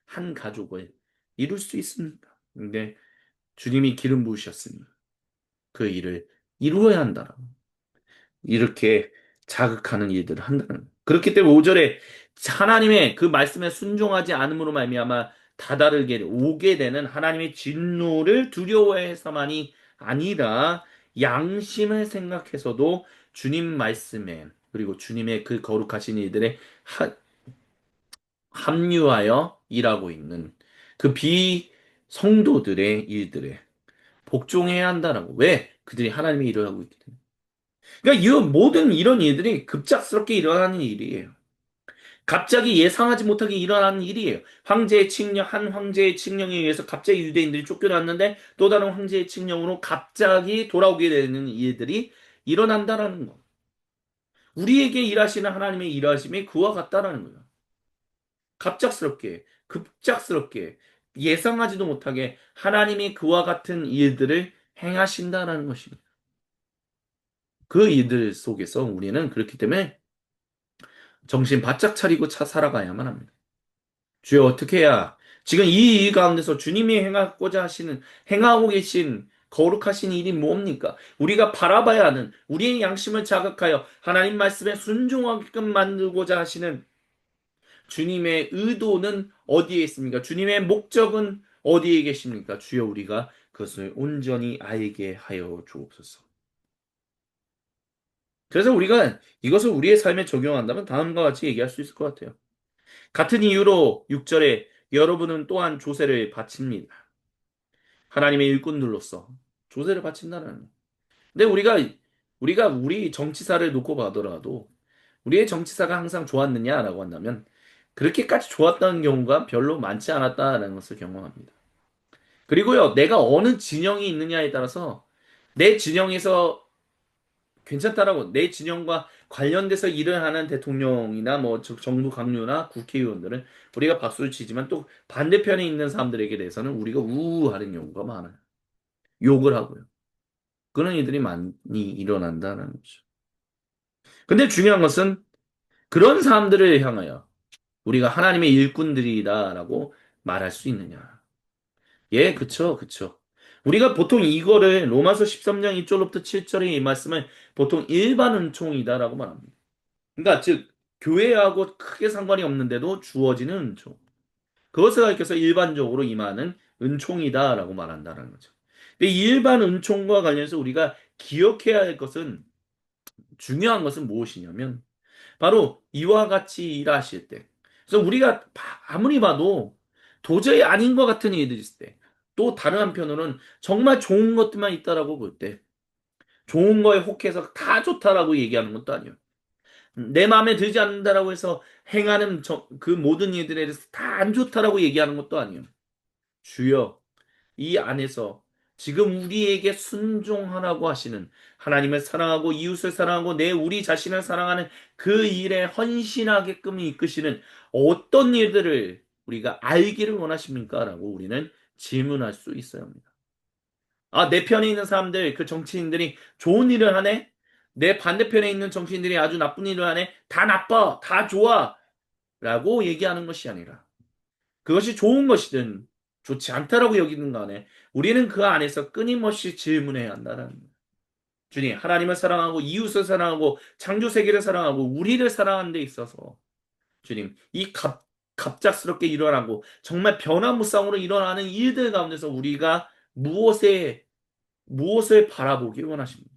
한 가족을 이룰 수 있습니까? 근데 주님이 기름 부으셨으니 그 일을 이루어야 한다라고. 이렇게 자극하는 일들을 한다는 거예요. 그렇기 때문에 5절에 하나님의 그 말씀에 순종하지 않음으로 말미암아 다다르게 오게 되는 하나님의 진노를 두려워해서만이 아니라 양심을 생각해서도 주님 말씀에 그리고 주님의 그 거룩하신 일들에 합류하여 일하고 있는 그 비성도들의 일들에 복종해야 한다라고. 왜? 그들이 하나님의 일을 하고 있기 때문에. 그러니까 이 모든 이런 일들이 급작스럽게 일어나는 일이에요. 갑자기 예상하지 못하게 일어나는 일이에요. 한 황제의 칙령에 의해서 갑자기 유대인들이 쫓겨났는데 또 다른 황제의 칙령으로 갑자기 돌아오게 되는 일들이 일어난다라는 거. 우리에게 일하시는 하나님의 일하심이 그와 같다라는 거예요. 갑작스럽게, 급작스럽게, 예상하지도 못하게 하나님이 그와 같은 일들을 행하신다라는 것입니다. 그 일들 속에서 우리는 그렇기 때문에 정신 바짝 차리고 살아가야만 합니다. 주여 어떻게 해야 지금 이 일 가운데서 주님이 행하고 계신 거룩하신 일이 뭡니까? 우리가 바라봐야 하는 우리의 양심을 자극하여 하나님 말씀에 순종하게끔 만들고자 하시는 주님의 의도는 어디에 있습니까? 주님의 목적은 어디에 계십니까? 주여 우리가 그것을 온전히 알게 하여 주옵소서. 그래서 우리가 이것을 우리의 삶에 적용한다면 다음과 같이 얘기할 수 있을 것 같아요. 같은 이유로 6절에 여러분은 또한 조세를 바칩니다. 하나님의 일꾼들로서 조세를 바친다는 거예요. 근데 우리가 우리 정치사를 놓고 봐더라도 우리의 정치사가 항상 좋았느냐라고 한다면 그렇게까지 좋았다는 경우가 별로 많지 않았다라는 것을 경험합니다. 그리고요, 내가 어느 진영이 있느냐에 따라서 내 진영에서 괜찮다라고 내 진영과 관련돼서 일을 하는 대통령이나 뭐 정부 강요나 국회의원들은 우리가 박수를 치지만 또 반대편에 있는 사람들에게 대해서는 우리가 우우하는 경우가 많아요. 욕을 하고요. 그런 일들이 많이 일어난다는 거죠. 근데 중요한 것은 그런 사람들을 향하여 우리가 하나님의 일꾼들이다라고 말할 수 있느냐. 예, 그쵸, 그쵸. 우리가 보통 이거를 로마서 13장 1절부터 7절의 이 말씀을 보통 일반 은총이다라고 말합니다. 그러니까 즉 교회하고 크게 상관이 없는데도 주어지는 은총. 그것을 가리켜서 일반적으로 임하는 은총이다라고 말한다는 거죠. 근데 이 일반 은총과 관련해서 우리가 기억해야 할 것은 중요한 것은 무엇이냐면 바로 이와 같이 일하실 때. 그래서 우리가 아무리 봐도 도저히 아닌 것 같은 일들이 있을 때. 또 다른 한편으로는 정말 좋은 것들만 있다라고 볼 때. 좋은 거에 혹해서 다 좋다라고 얘기하는 것도 아니에요. 내 마음에 들지 않는다라고 해서 행하는 그 모든 일들에 대해서 다 안 좋다라고 얘기하는 것도 아니에요. 주여, 이 안에서 지금 우리에게 순종하라고 하시는 하나님을 사랑하고 이웃을 사랑하고 우리 자신을 사랑하는 그 일에 헌신하게끔 이끄시는 어떤 일들을 우리가 알기를 원하십니까? 라고 우리는 질문할 수 있어야 합니다. 아, 내 편에 있는 사람들, 그 정치인들이 좋은 일을 하네? 내 반대편에 있는 정치인들이 아주 나쁜 일을 하네? 다 나빠! 다 좋아! 라고 얘기하는 것이 아니라 그것이 좋은 것이든 좋지 않다라고 여기는 간에 우리는 그 안에서 끊임없이 질문해야 한다는 거예요. 주님, 하나님을 사랑하고 이웃을 사랑하고 창조 세계를 사랑하고 우리를 사랑하는 데 있어서 주님, 갑작스럽게 일어나고 정말 변화무쌍으로 일어나는 일들 가운데서 우리가 무엇을 바라보기 원하십니까?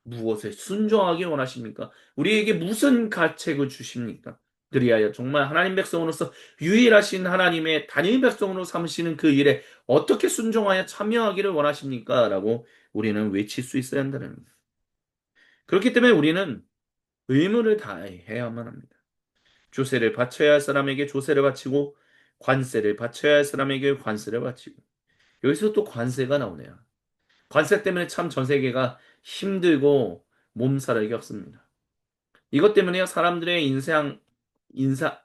무엇을 순종하기 원하십니까? 우리에게 무슨 가책을 주십니까? 그리하여 정말 하나님 백성으로서 유일하신 하나님의 단일 백성으로 삼으시는 그 일에 어떻게 순종하여 참여하기를 원하십니까? 라고 우리는 외칠 수 있어야 한다는 거예요. 그렇기 때문에 우리는 의무를 다해야만 합니다. 조세를 바쳐야 할 사람에게 조세를 바치고 관세를 바쳐야 할 사람에게 관세를 바치고 여기서 또 관세가 나오네요. 관세 때문에 참 전 세계가 힘들고 몸살을 겪습니다. 이것 때문에요. 인사,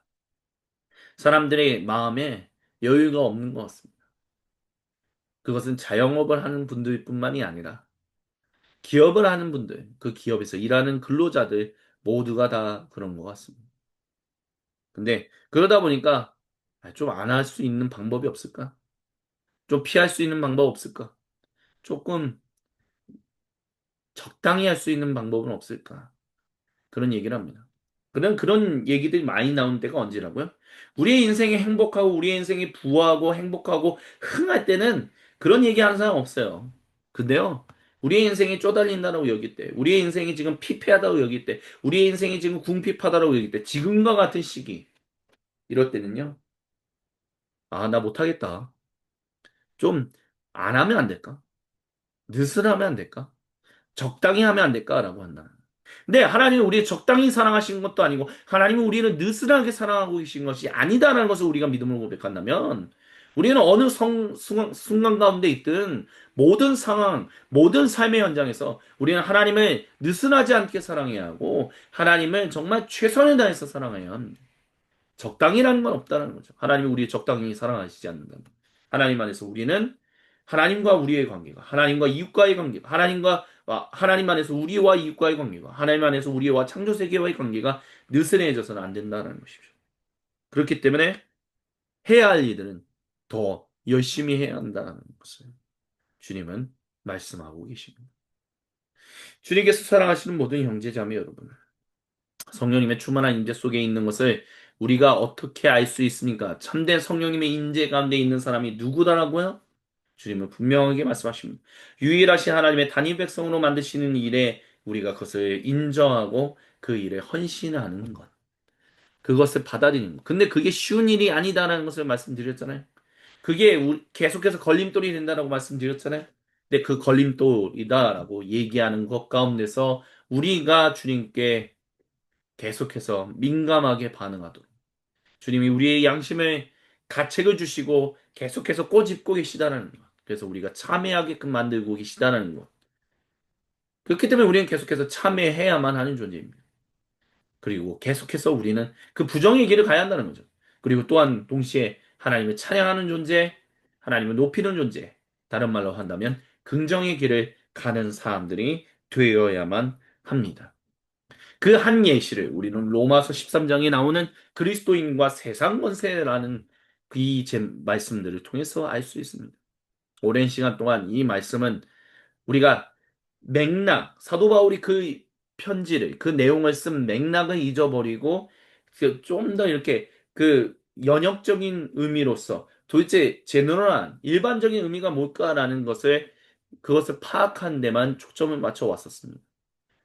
사람들의 마음에 여유가 없는 것 같습니다. 그것은 자영업을 하는 분들뿐만이 아니라 기업을 하는 분들, 그 기업에서 일하는 근로자들 모두가 다 그런 것 같습니다. 근데 그러다 보니까 좀 안 할 수 있는 방법이 없을까? 좀 피할 수 있는 방법 없을까? 조금 적당히 할 수 있는 방법은 없을까? 그런 얘기를 합니다. 그런 얘기들이 많이 나오는 때가 언제라고요? 우리의 인생이 행복하고 우리의 인생이 부하고 행복하고 흥할 때는 그런 얘기 하는 사람 없어요. 근데요, 우리의 인생이 쪼달린다고 여길 때, 우리의 인생이 지금 피폐하다고 여길 때, 우리의 인생이 지금 궁핍하다고 여길 때, 지금과 같은 시기, 이럴 때는요, 아, 나 못하겠다. 좀 안 하면 안 될까? 느슨하면 안 될까? 적당히 하면 안 될까라고 한다. 근데 하나님은 우리를 적당히 사랑하시는 것도 아니고 하나님은 우리를 느슨하게 사랑하고 계신 것이 아니다라는 것을 우리가 믿음으로 고백한다면 우리는 어느 순간 가운데 있든 모든 상황, 모든 삶의 현장에서 우리는 하나님을 느슨하지 않게 사랑해야 하고 하나님을 정말 최선을 다해서 사랑해야 합니다. 적당히라는 건 없다는 거죠. 하나님이 우리 적당히 사랑하시지 않는다. 하나님 안에서 우리는 하나님과 우리의 관계가, 하나님과 이웃과의 관계가, 하나님 안에서 우리와 이웃과의 관계가, 하나님 안에서 우리와 창조 세계와의 관계가 느슨해져서는 안 된다는 것이죠. 그렇기 때문에 해야 할 일들은 더 열심히 해야 한다는 것을 주님은 말씀하고 계십니다. 주님께서 사랑하시는 모든 형제자매 여러분, 성령님의 충만한 임재 속에 있는 것을 우리가 어떻게 알 수 있습니까? 참된 성령님의 임재 가운데 있는 사람이 누구다라고요? 주님은 분명하게 말씀하십니다. 유일하신 하나님의 단임 백성으로 만드시는 일에 우리가 그것을 인정하고 그 일에 헌신하는 것. 그것을 받아들이는 것. 근데 그게 쉬운 일이 아니다라는 것을 말씀드렸잖아요. 그게 계속해서 걸림돌이 된다라고 말씀드렸잖아요. 근데 그 걸림돌이다라고 얘기하는 것 가운데서 우리가 주님께 계속해서 민감하게 반응하도록 주님이 우리의 양심에 가책을 주시고 계속해서 꼬집고 계시다는 것. 그래서 우리가 참회하게끔 만들고 계시다는 것. 그렇기 때문에 우리는 계속해서 참회해야만 하는 존재입니다. 그리고 계속해서 우리는 그 부정의 길을 가야 한다는 거죠. 그리고 또한 동시에 하나님을 찬양하는 존재, 하나님을 높이는 존재, 다른 말로 한다면 긍정의 길을 가는 사람들이 되어야만 합니다. 그 한 예시를 우리는 로마서 13장에 나오는 그리스도인과 세상 권세라는 이 말씀들을 통해서 알 수 있습니다. 오랜 시간 동안 이 말씀은 우리가 사도 바울이 그 편지를, 그 내용을 쓴 맥락을 잊어버리고 좀 더 이렇게 그 연역적인 의미로서 도대체 제너럴한 일반적인 의미가 뭘까라는 그것을 파악한 데만 초점을 맞춰 왔었습니다.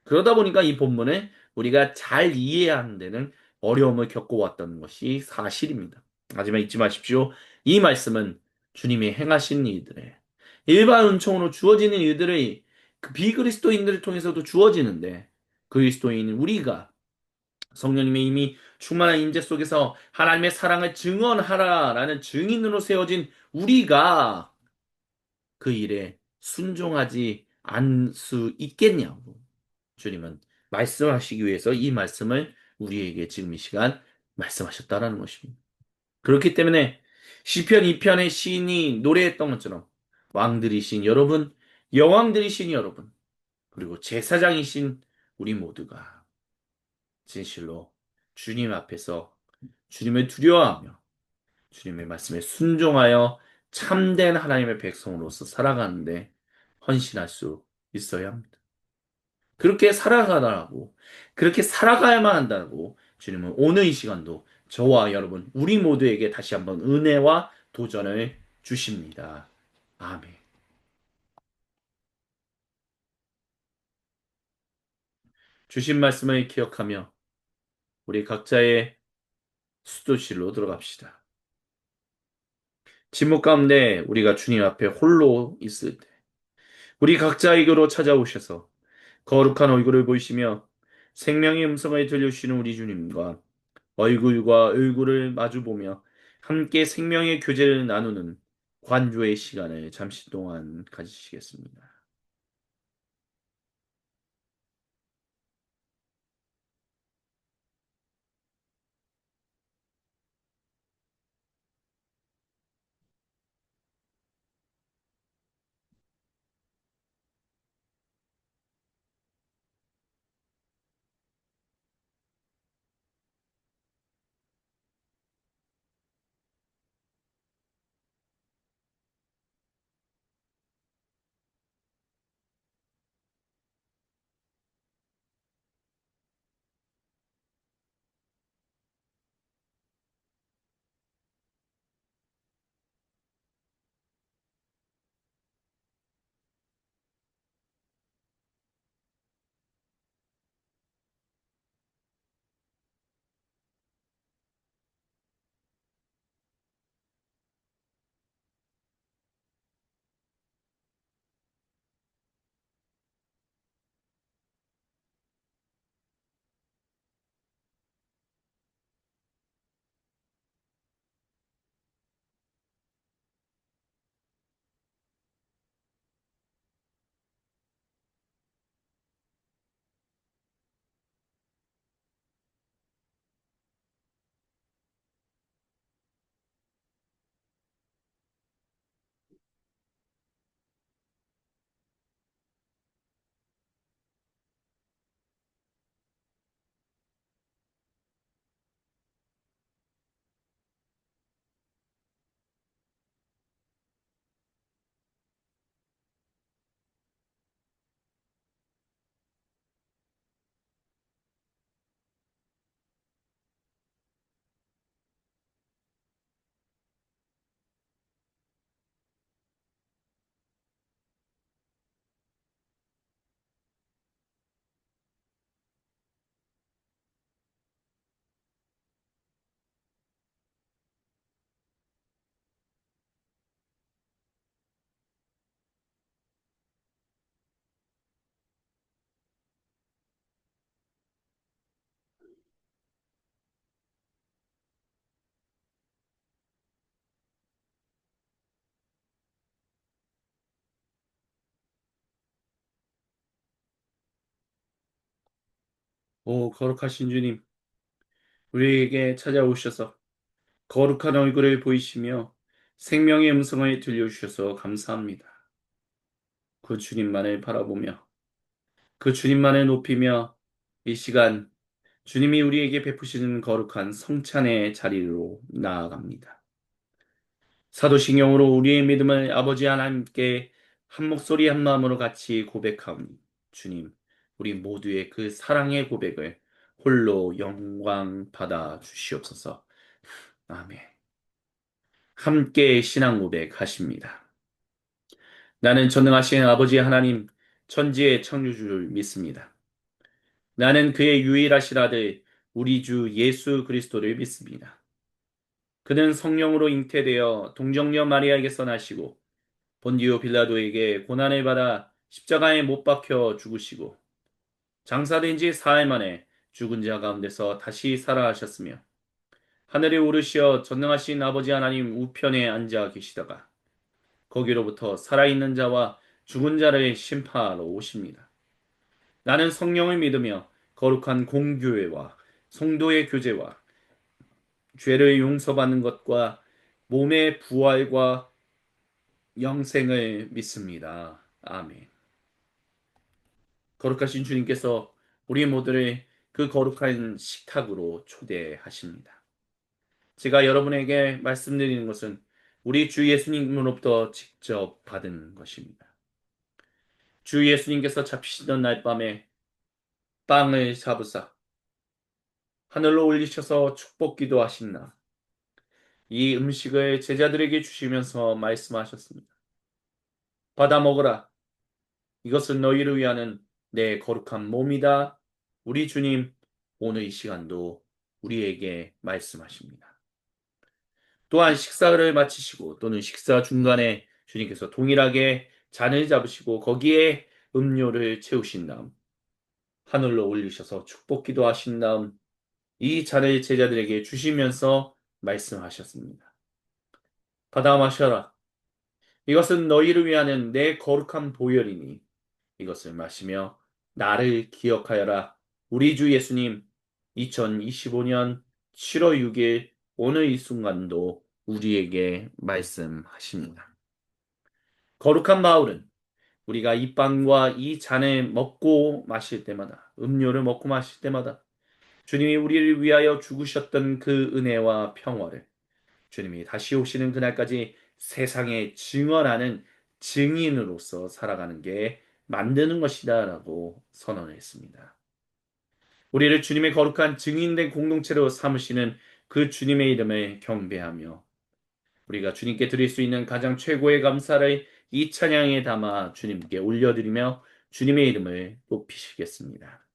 그러다 보니까 이 본문을 우리가 잘 이해해야 하는 데는 어려움을 겪어왔던 것이 사실입니다. 하지만 잊지 마십시오. 이 말씀은 주님이 행하신 일들에 일반 은총으로 주어지는 일들의 그 비그리스도인들을 통해서도 주어지는데 그리스도인 우리가 성령님의 이미 충만한 임재 속에서 하나님의 사랑을 증언하라라는 증인으로 세워진 우리가 그 일에 순종하지 않을 수 있겠냐고 주님은 말씀하시기 위해서 이 말씀을 우리에게 지금 이 시간 말씀하셨다라는 것입니다. 그렇기 때문에 시편 2편의 시인이 노래했던 것처럼 왕들이신 여러분, 여왕들이신 여러분, 그리고 제사장이신 우리 모두가 진실로 주님 앞에서 주님을 두려워하며 주님의 말씀에 순종하여 참된 하나님의 백성으로서 살아가는데 헌신할 수 있어야 합니다. 그렇게 살아가라고, 그렇게 살아가야만 한다고 주님은 오늘 이 시간도 저와 여러분, 우리 모두에게 다시 한번 은혜와 도전을 주십니다. 아멘. 주신 말씀을 기억하며 우리 각자의 수도실로 들어갑시다. 침묵 가운데 우리가 주님 앞에 홀로 있을 때, 우리 각자에게로 찾아오셔서 거룩한 얼굴을 보이시며 생명의 음성을 들려주시는 우리 주님과 얼굴과 얼굴을 마주보며 함께 생명의 교제를 나누는 관조의 시간을 잠시 동안 가지시겠습니다. 오, 거룩하신 주님, 우리에게 찾아오셔서 거룩한 얼굴을 보이시며 생명의 음성을 들려주셔서 감사합니다. 그 주님만을 바라보며 그 주님만을 높이며 이 시간 주님이 우리에게 베푸시는 거룩한 성찬의 자리로 나아갑니다. 사도신경으로 우리의 믿음을 아버지 하나님께 한 목소리 한 마음으로 같이 고백하오니 주님, 우리 모두의 그 사랑의 고백을 홀로 영광 받아 주시옵소서. 아멘. 함께 신앙 고백하십니다. 나는 전능하신 아버지 하나님, 천지의 창조주를 믿습니다. 나는 그의 유일하신 아들, 우리 주 예수 그리스도를 믿습니다. 그는 성령으로 잉태되어 동정녀 마리아에게서 나시고 본디오 빌라도에게 고난을 받아 십자가에 못 박혀 죽으시고 장사된 지 사흘 만에 죽은 자 가운데서 다시 살아나셨으며 하늘에 오르시어 전능하신 아버지 하나님 우편에 앉아 계시다가 거기로부터 살아있는 자와 죽은 자를 심판하러 오십니다. 나는 성령을 믿으며 거룩한 공교회와 성도의 교제와 죄를 용서받는 것과 몸의 부활과 영생을 믿습니다. 아멘. 거룩하신 주님께서 우리 모두를 그 거룩한 식탁으로 초대하십니다. 제가 여러분에게 말씀드리는 것은 우리 주 예수님으로부터 직접 받은 것입니다. 주 예수님께서 잡히시던 날 밤에 빵을 잡으사 하늘로 올리셔서 축복 기도하신나 이 음식을 제자들에게 주시면서 말씀하셨습니다. 받아 먹으라. 이것은 너희를 위하는 내 거룩한 몸이다. 우리 주님, 오늘 이 시간도 우리에게 말씀하십니다. 또한 식사를 마치시고 또는 식사 중간에 주님께서 동일하게 잔을 잡으시고 거기에 음료를 채우신 다음 하늘로 올리셔서 축복 기도하신 다음 이 잔을 제자들에게 주시면서 말씀하셨습니다. 받아 마셔라. 이것은 너희를 위하는 내 거룩한 보혈이니 이것을 마시며 나를 기억하여라. 우리 주 예수님 2025년 7월 6일 오늘 이 순간도 우리에게 말씀하십니다. 거룩한 마을은 우리가 이 빵과 이 잔을 먹고 마실 때마다 음료를 먹고 마실 때마다 주님이 우리를 위하여 죽으셨던 그 은혜와 평화를 주님이 다시 오시는 그날까지 세상에 증언하는 증인으로서 살아가는 게 만드는 것이다라고 선언했습니다. 우리를 주님의 거룩한 증인된 공동체로 삼으시는 그 주님의 이름을 경배하며 우리가 주님께 드릴 수 있는 가장 최고의 감사를 이 찬양에 담아 주님께 올려드리며 주님의 이름을 높이시겠습니다.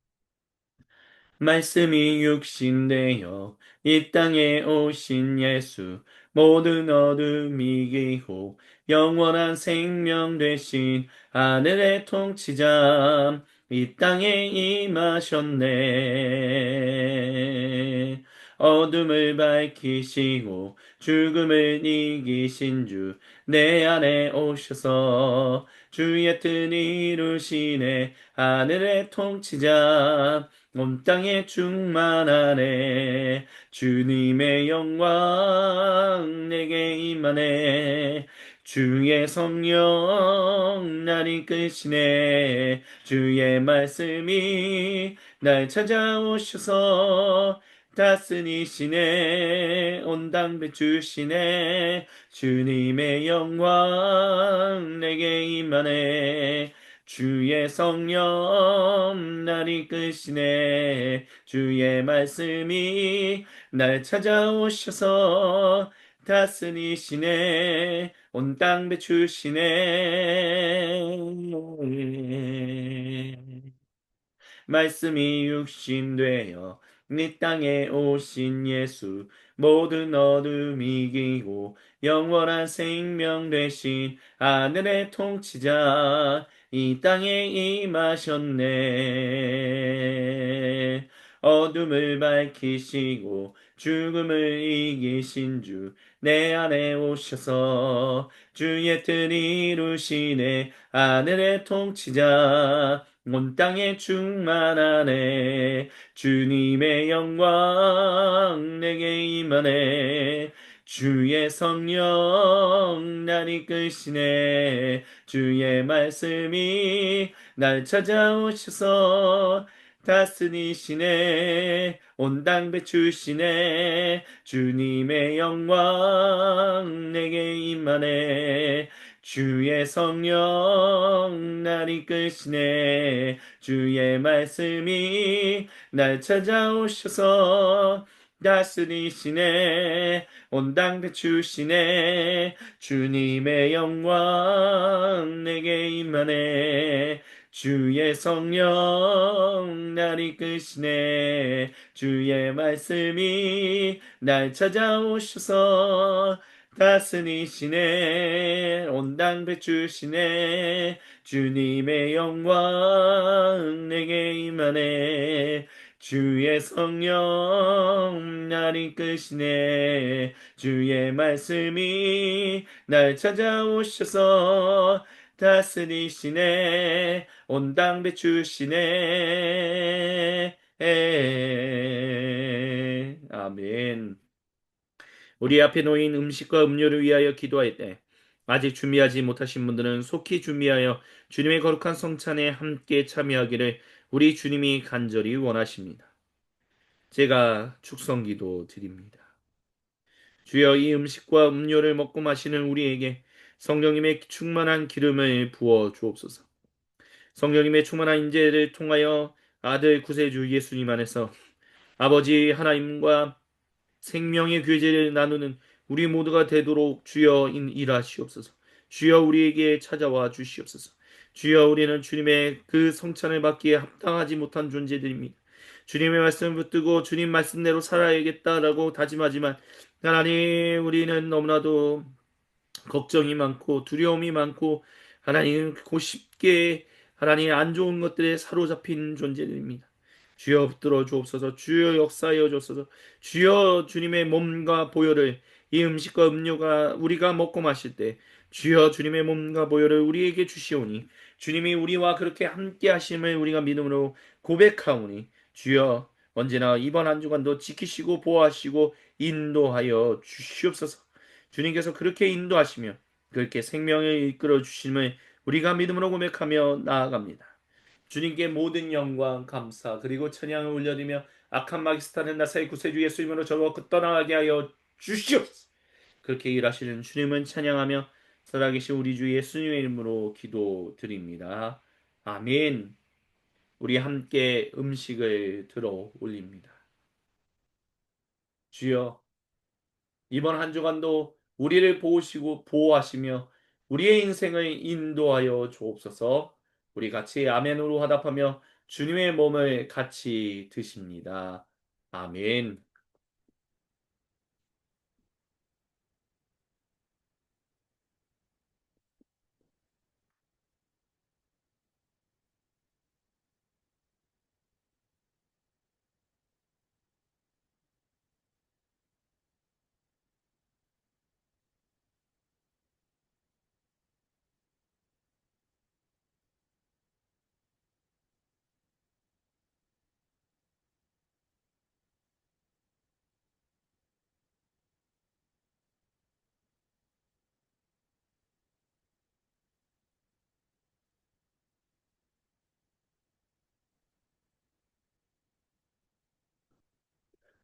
말씀이 육신되어 이 땅에 오신 예수 모든 어둠 이기고 영원한 생명 되신 하늘의 통치자 이 땅에 임하셨네. 어둠을 밝히시고 죽음을 이기신 주 내 안에 오셔서 주의 뜻 이루시네. 하늘의 통치자 온 땅에 충만하네. 주님의 영광 내게 임하네. 주의 성령 날 이끄시네. 주의 말씀이 날 찾아오셔서 다스리시네. 온당 베주시네. 주님의 영광 내게 임하네. 주의 성령 날 이끄시네. 주의 말씀이 날 찾아오셔서 다스리시네. 온 땅 베추시네. 말씀이 육신되어 이 땅에 오신 예수 모든 어둠 이기고 영원한 생명 되신 하늘의 통치자 이 땅에 임하셨네. 어둠을 밝히시고 죽음을 이기신 주 내 안에 오셔서 주의 뜻 이루시네. 하늘의 통치자 온 땅에 충만하네. 주님의 영광 내게 임하네. 주의 성령 날 이끄시네. 주의 말씀이 날 찾아오셔서 다스리시네. 온당 베추시네. 주님의 영광 내게 임하네. 주의 성령 날 이끄시네. 주의 말씀이 날 찾아오셔서 다스리시네. 온당 베추시네. 주님의 영광 내게 임하네. 주의 성령 날 이끄시네. 주의 말씀이 날 찾아오셔서 다스리시네. 온당 베추시네. 주님의 영광 내게 임하네. 주의 성령 날 이끄시네. 주의 말씀이 날 찾아오셔서 다스리시네. 온당 베추시네. 아멘. 우리 앞에 놓인 음식과 음료를 위하여 기도할 때 아직 준비하지 못하신 분들은 속히 준비하여 주님의 거룩한 성찬에 함께 참여하기를 우리 주님이 간절히 원하십니다. 제가 축성기도 드립니다. 주여 이 음식과 음료를 먹고 마시는 우리에게 성령님의 충만한 기름을 부어 주옵소서. 성령님의 충만한 인재를 통하여 아들 구세주 예수님 안에서 아버지 하나님과 생명의 교제를 나누는 우리 모두가 되도록 주여 일하시옵소서. 주여 우리에게 찾아와 주시옵소서. 주여 우리는 주님의 그 성찬을 받기에 합당하지 못한 존재들입니다. 주님의 말씀을 붙들고 주님 말씀대로 살아야겠다라고 다짐하지만 하나님 우리는 너무나도 걱정이 많고 두려움이 많고 하나님 고 쉽게 하나님 안 좋은 것들에 사로잡힌 존재들입니다. 주여 붙들어 주옵소서. 주여 역사하여 주옵소서. 주여 주님의 몸과 보혈을 이 음식과 음료가 우리가 먹고 마실 때 주여 주님의 몸과 보혈을 우리에게 주시오니 주님이 우리와 그렇게 함께 하심을 우리가 믿음으로 고백하오니 주여 언제나 이번 한 주간도 지키시고 보호하시고 인도하여 주시옵소서. 주님께서 그렇게 인도하시며 그렇게 생명을 이끌어 주심을 우리가 믿음으로 고백하며 나아갑니다. 주님께 모든 영광 감사 그리고 찬양을 올려드리며 악한 마귀스타는 나사의 구세주 예수 이름으로 저와 떠나가게 하여 주시옵소서. 그렇게 일하시는 주님은 찬양하며 살아계신 우리 주 예수님의 이름으로 기도드립니다. 아멘. 우리 함께 음식을 들어 올립니다. 주여 이번 한 주간도 우리를 보시고 보호하시며 우리의 인생을 인도하여 주옵소서. 우리 같이 아멘으로 화답하며 주님의 몸을 같이 드십니다. 아멘.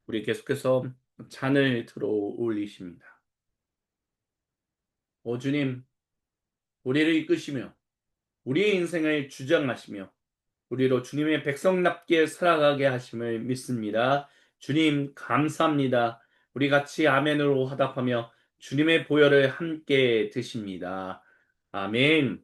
우리 계속해서 잔을 들어 올리십니다. 오 주님, 우리를 이끄시며 우리의 인생을 주장하시며 우리로 주님의 백성답게 살아가게 하심을 믿습니다. 주님 감사합니다. 우리 같이 아멘으로 화답하며 주님의 보혈을 함께 드십니다. 아멘.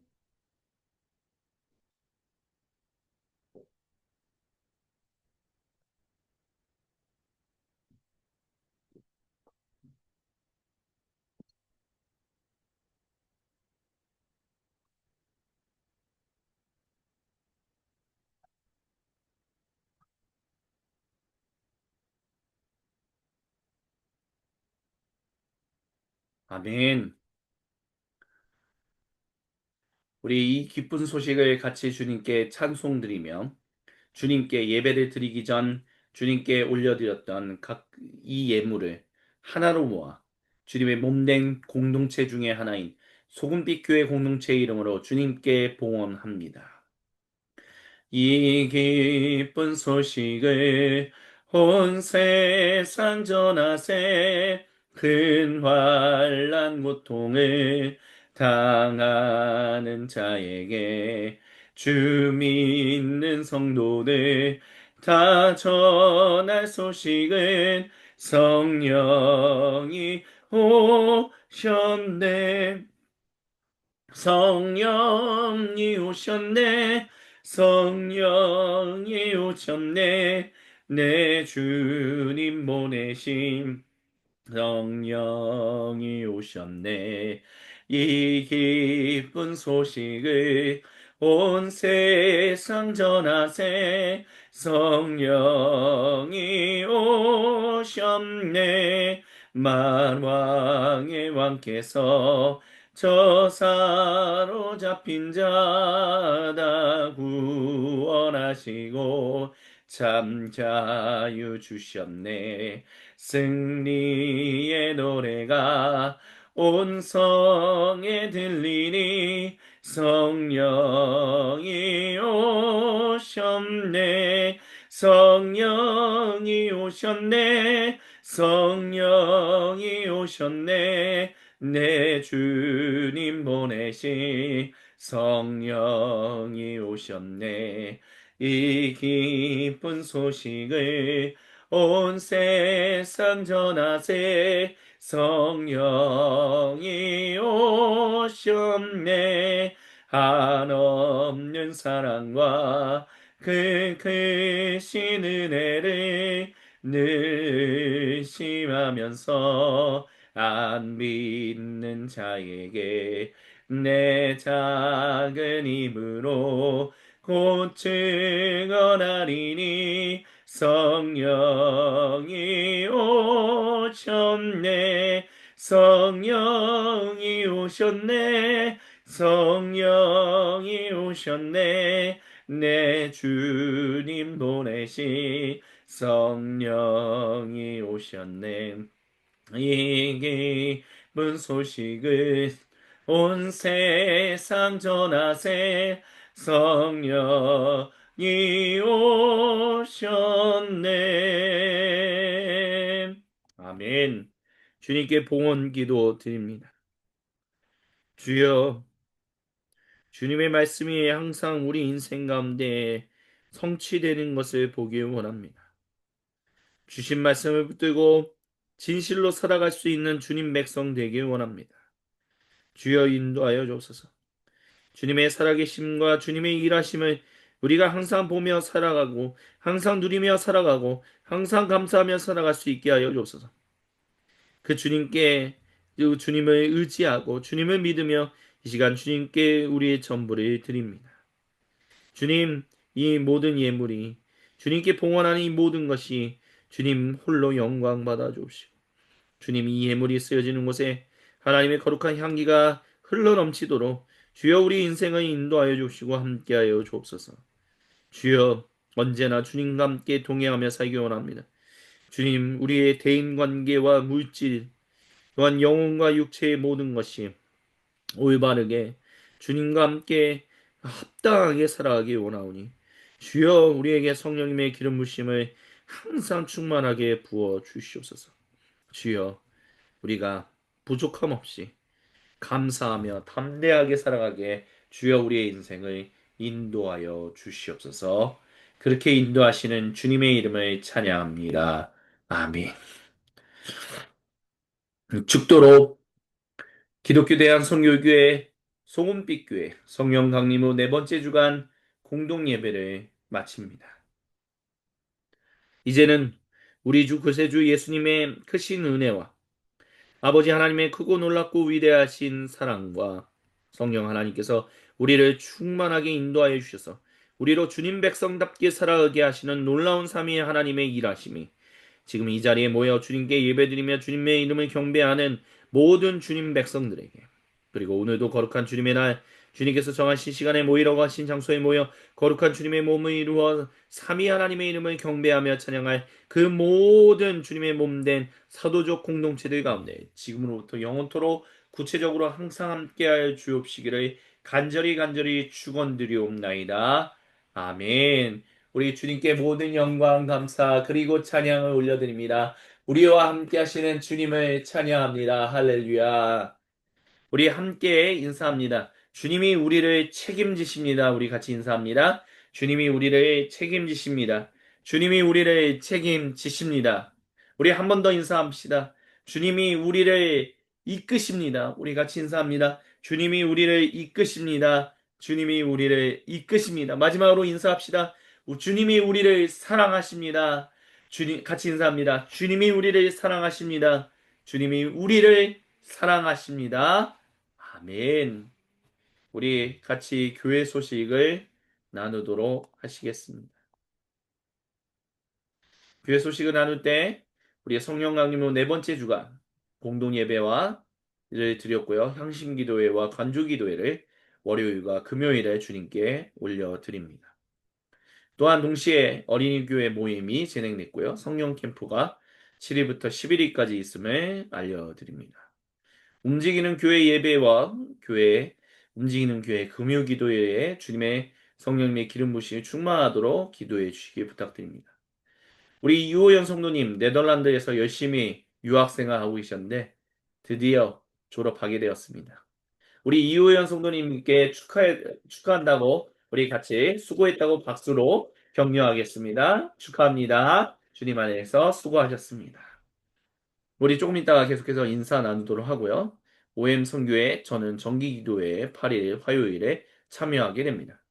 아멘. 우리 이 기쁜 소식을 같이 주님께 찬송드리며 주님께 예배를 드리기 전 주님께 올려드렸던 각 이 예물을 하나로 모아 주님의 몸된 공동체 중에 하나인 소금빛 교회 공동체 이름으로 주님께 봉헌합니다. 이 기쁜 소식을 온 세상 전하세 큰 환난 고통을 당하는 자에게 주 믿는 성도들 다 전할 소식은 성령이 오셨네. 성령이 오셨네. 성령이 오셨네. 내 주님 보내심 성령이 오셨네. 이 기쁜 소식을 온 세상 전하세 성령이 오셨네. 만왕의 왕께서 저 사로잡힌 자다 구원하시고 참 자유 주셨네. 승리의 노래가 온 성에 들리니 성령이 오셨네. 성령이 오셨네. 성령이 오셨네. 내 주님 보내신 성령이 오셨네. 이 기쁜 소식을 온 세상 전하세 성령이 오셨네. 한없는 사랑과 그 크신 은혜를 늘 심하면서 안 믿는 자에게 내 작은 힘으로 곧 증언하리니 성령이 오셨네. 성령이 오셨네. 성령이 오셨네. 내 주님 보내신 성령이 오셨네. 이 기쁜 소식을 온 세상 전하세. 성령이 오셨네. 아멘. 주님께 봉헌 기도 드립니다. 주여, 주님의 말씀이 항상 우리 인생 가운데 성취되는 것을 보기 원합니다. 주신 말씀을 붙들고 진실로 살아갈 수 있는 주님 백성 되길 원합니다. 주여 인도하여 주옵소서. 주님의 살아계심과 주님의 일하심을 우리가 항상 보며 살아가고 항상 누리며 살아가고 항상 감사하며 살아갈 수 있게 하여 주옵소서. 그 주님께 그 주님을 의지하고 주님을 믿으며 이 시간 주님께 우리의 전부를 드립니다. 주님, 이 모든 예물이 주님께 봉헌하는 이 모든 것이 주님 홀로 영광 받아 주옵시고 주님 이 예물이 쓰여지는 곳에 하나님의 거룩한 향기가 흘러 넘치도록 주여 우리 인생을 인도하여 주시고 함께하여 주옵소서. 주여 언제나 주님과 함께 동행하며 살기 원합니다. 주님 우리의 대인관계와 물질 또한 영혼과 육체의 모든 것이 올바르게 주님과 함께 합당하게 살아가기 원하오니 주여 우리에게 성령님의 기름 부심을 항상 충만하게 부어 주시옵소서. 주여 우리가 부족함 없이 감사하며 담대하게 살아가게 주여 우리의 인생을 인도하여 주시옵소서. 그렇게 인도하시는 주님의 이름을 찬양합니다. 아멘. 죽도록 기독교 대한선교교회 소금빛교회 성령 강림 후 네 번째 주간 공동 예배를 마칩니다. 이제는 우리 주 구세주 예수님의 크신 은혜와 아버지 하나님의 크고 놀랍고 위대하신 사랑과 성령 하나님께서 우리를 충만하게 인도하여 주셔서 우리로 주님 백성답게 살아가게 하시는 놀라운 삼위의 하나님의 일하심이 지금 이 자리에 모여 주님께 예배드리며 주님의 이름을 경배하는 모든 주님 백성들에게 그리고 오늘도 거룩한 주님의 날 주님께서 정하신 시간에 모이라고 하신 장소에 모여 거룩한 주님의 몸을 이루어 삼위 하나님의 이름을 경배하며 찬양할 그 모든 주님의 몸된 사도적 공동체들 가운데 지금으로부터 영원토록 구체적으로 항상 함께하여 주옵시기를 간절히 축원드리옵나이다. 아멘. 우리 주님께 모든 영광, 감사, 그리고 찬양을 올려드립니다. 우리와 함께 하시는 주님을 찬양합니다. 할렐루야. 우리 함께 인사합니다. 주님이 우리를 책임지십니다. 우리 같이 인사합니다. 주님이 우리를 책임지십니다. 주님이 우리를 책임지십니다. 우리 한 번 더 인사합시다. 주님이 우리를 이끄십니다. 우리 같이 인사합니다. 주님이 우리를 이끄십니다. 주님이 우리를 이끄십니다. 마지막으로 인사합시다. 주님이 우리를 사랑하십니다. 주님 같이 인사합니다. 주님이 우리를 사랑하십니다. 주님이 우리를 사랑하십니다. 아멘. 우리 같이 교회 소식을 나누도록 하시겠습니다. 교회 소식을 나눌 때 우리의 성령 강림으로 네 번째 주간 공동 예배와를 드렸고요. 향신 기도회와 간주 기도회를 월요일과 금요일에 주님께 올려드립니다. 또한 동시에 어린이 교회 모임이 진행됐고요. 성령 캠프가 7일부터 11일까지 있음을 알려드립니다. 움직이는 교회 예배와 움직이는 교회 금요 기도회에 주님의 성령님의 기름 부심이 충만하도록 기도해 주시기 부탁드립니다. 우리 유호연 성도님 네덜란드에서 열심히 유학생활 하고 계셨는데 드디어 졸업하게 되었습니다. 우리 이호연 성도님께 축하한다고 우리 같이 수고했다고 박수로 격려하겠습니다. 축하합니다. 주님 안에서 수고하셨습니다. 우리 조금 이따가 계속해서 인사 나누도록 하고요. OM 선교회 저는 정기기도회 8일 화요일에 참여하게 됩니다.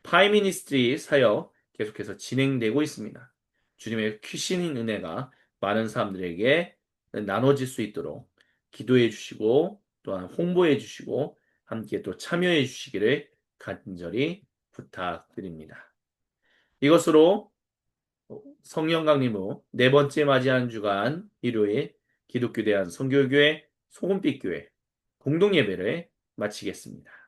파이미니스트리 사역 계속해서 진행되고 있습니다. 주님의 크신 은혜가 많은 사람들에게 나눠질 수 있도록 기도해 주시고 또한 홍보해 주시고 함께 또 참여해 주시기를 간절히 부탁드립니다. 이것으로 성령 강림 후 네 번째 맞이하는 주간 일요일 기독교 대한 선교교회 소금빛교회 공동예배를 마치겠습니다.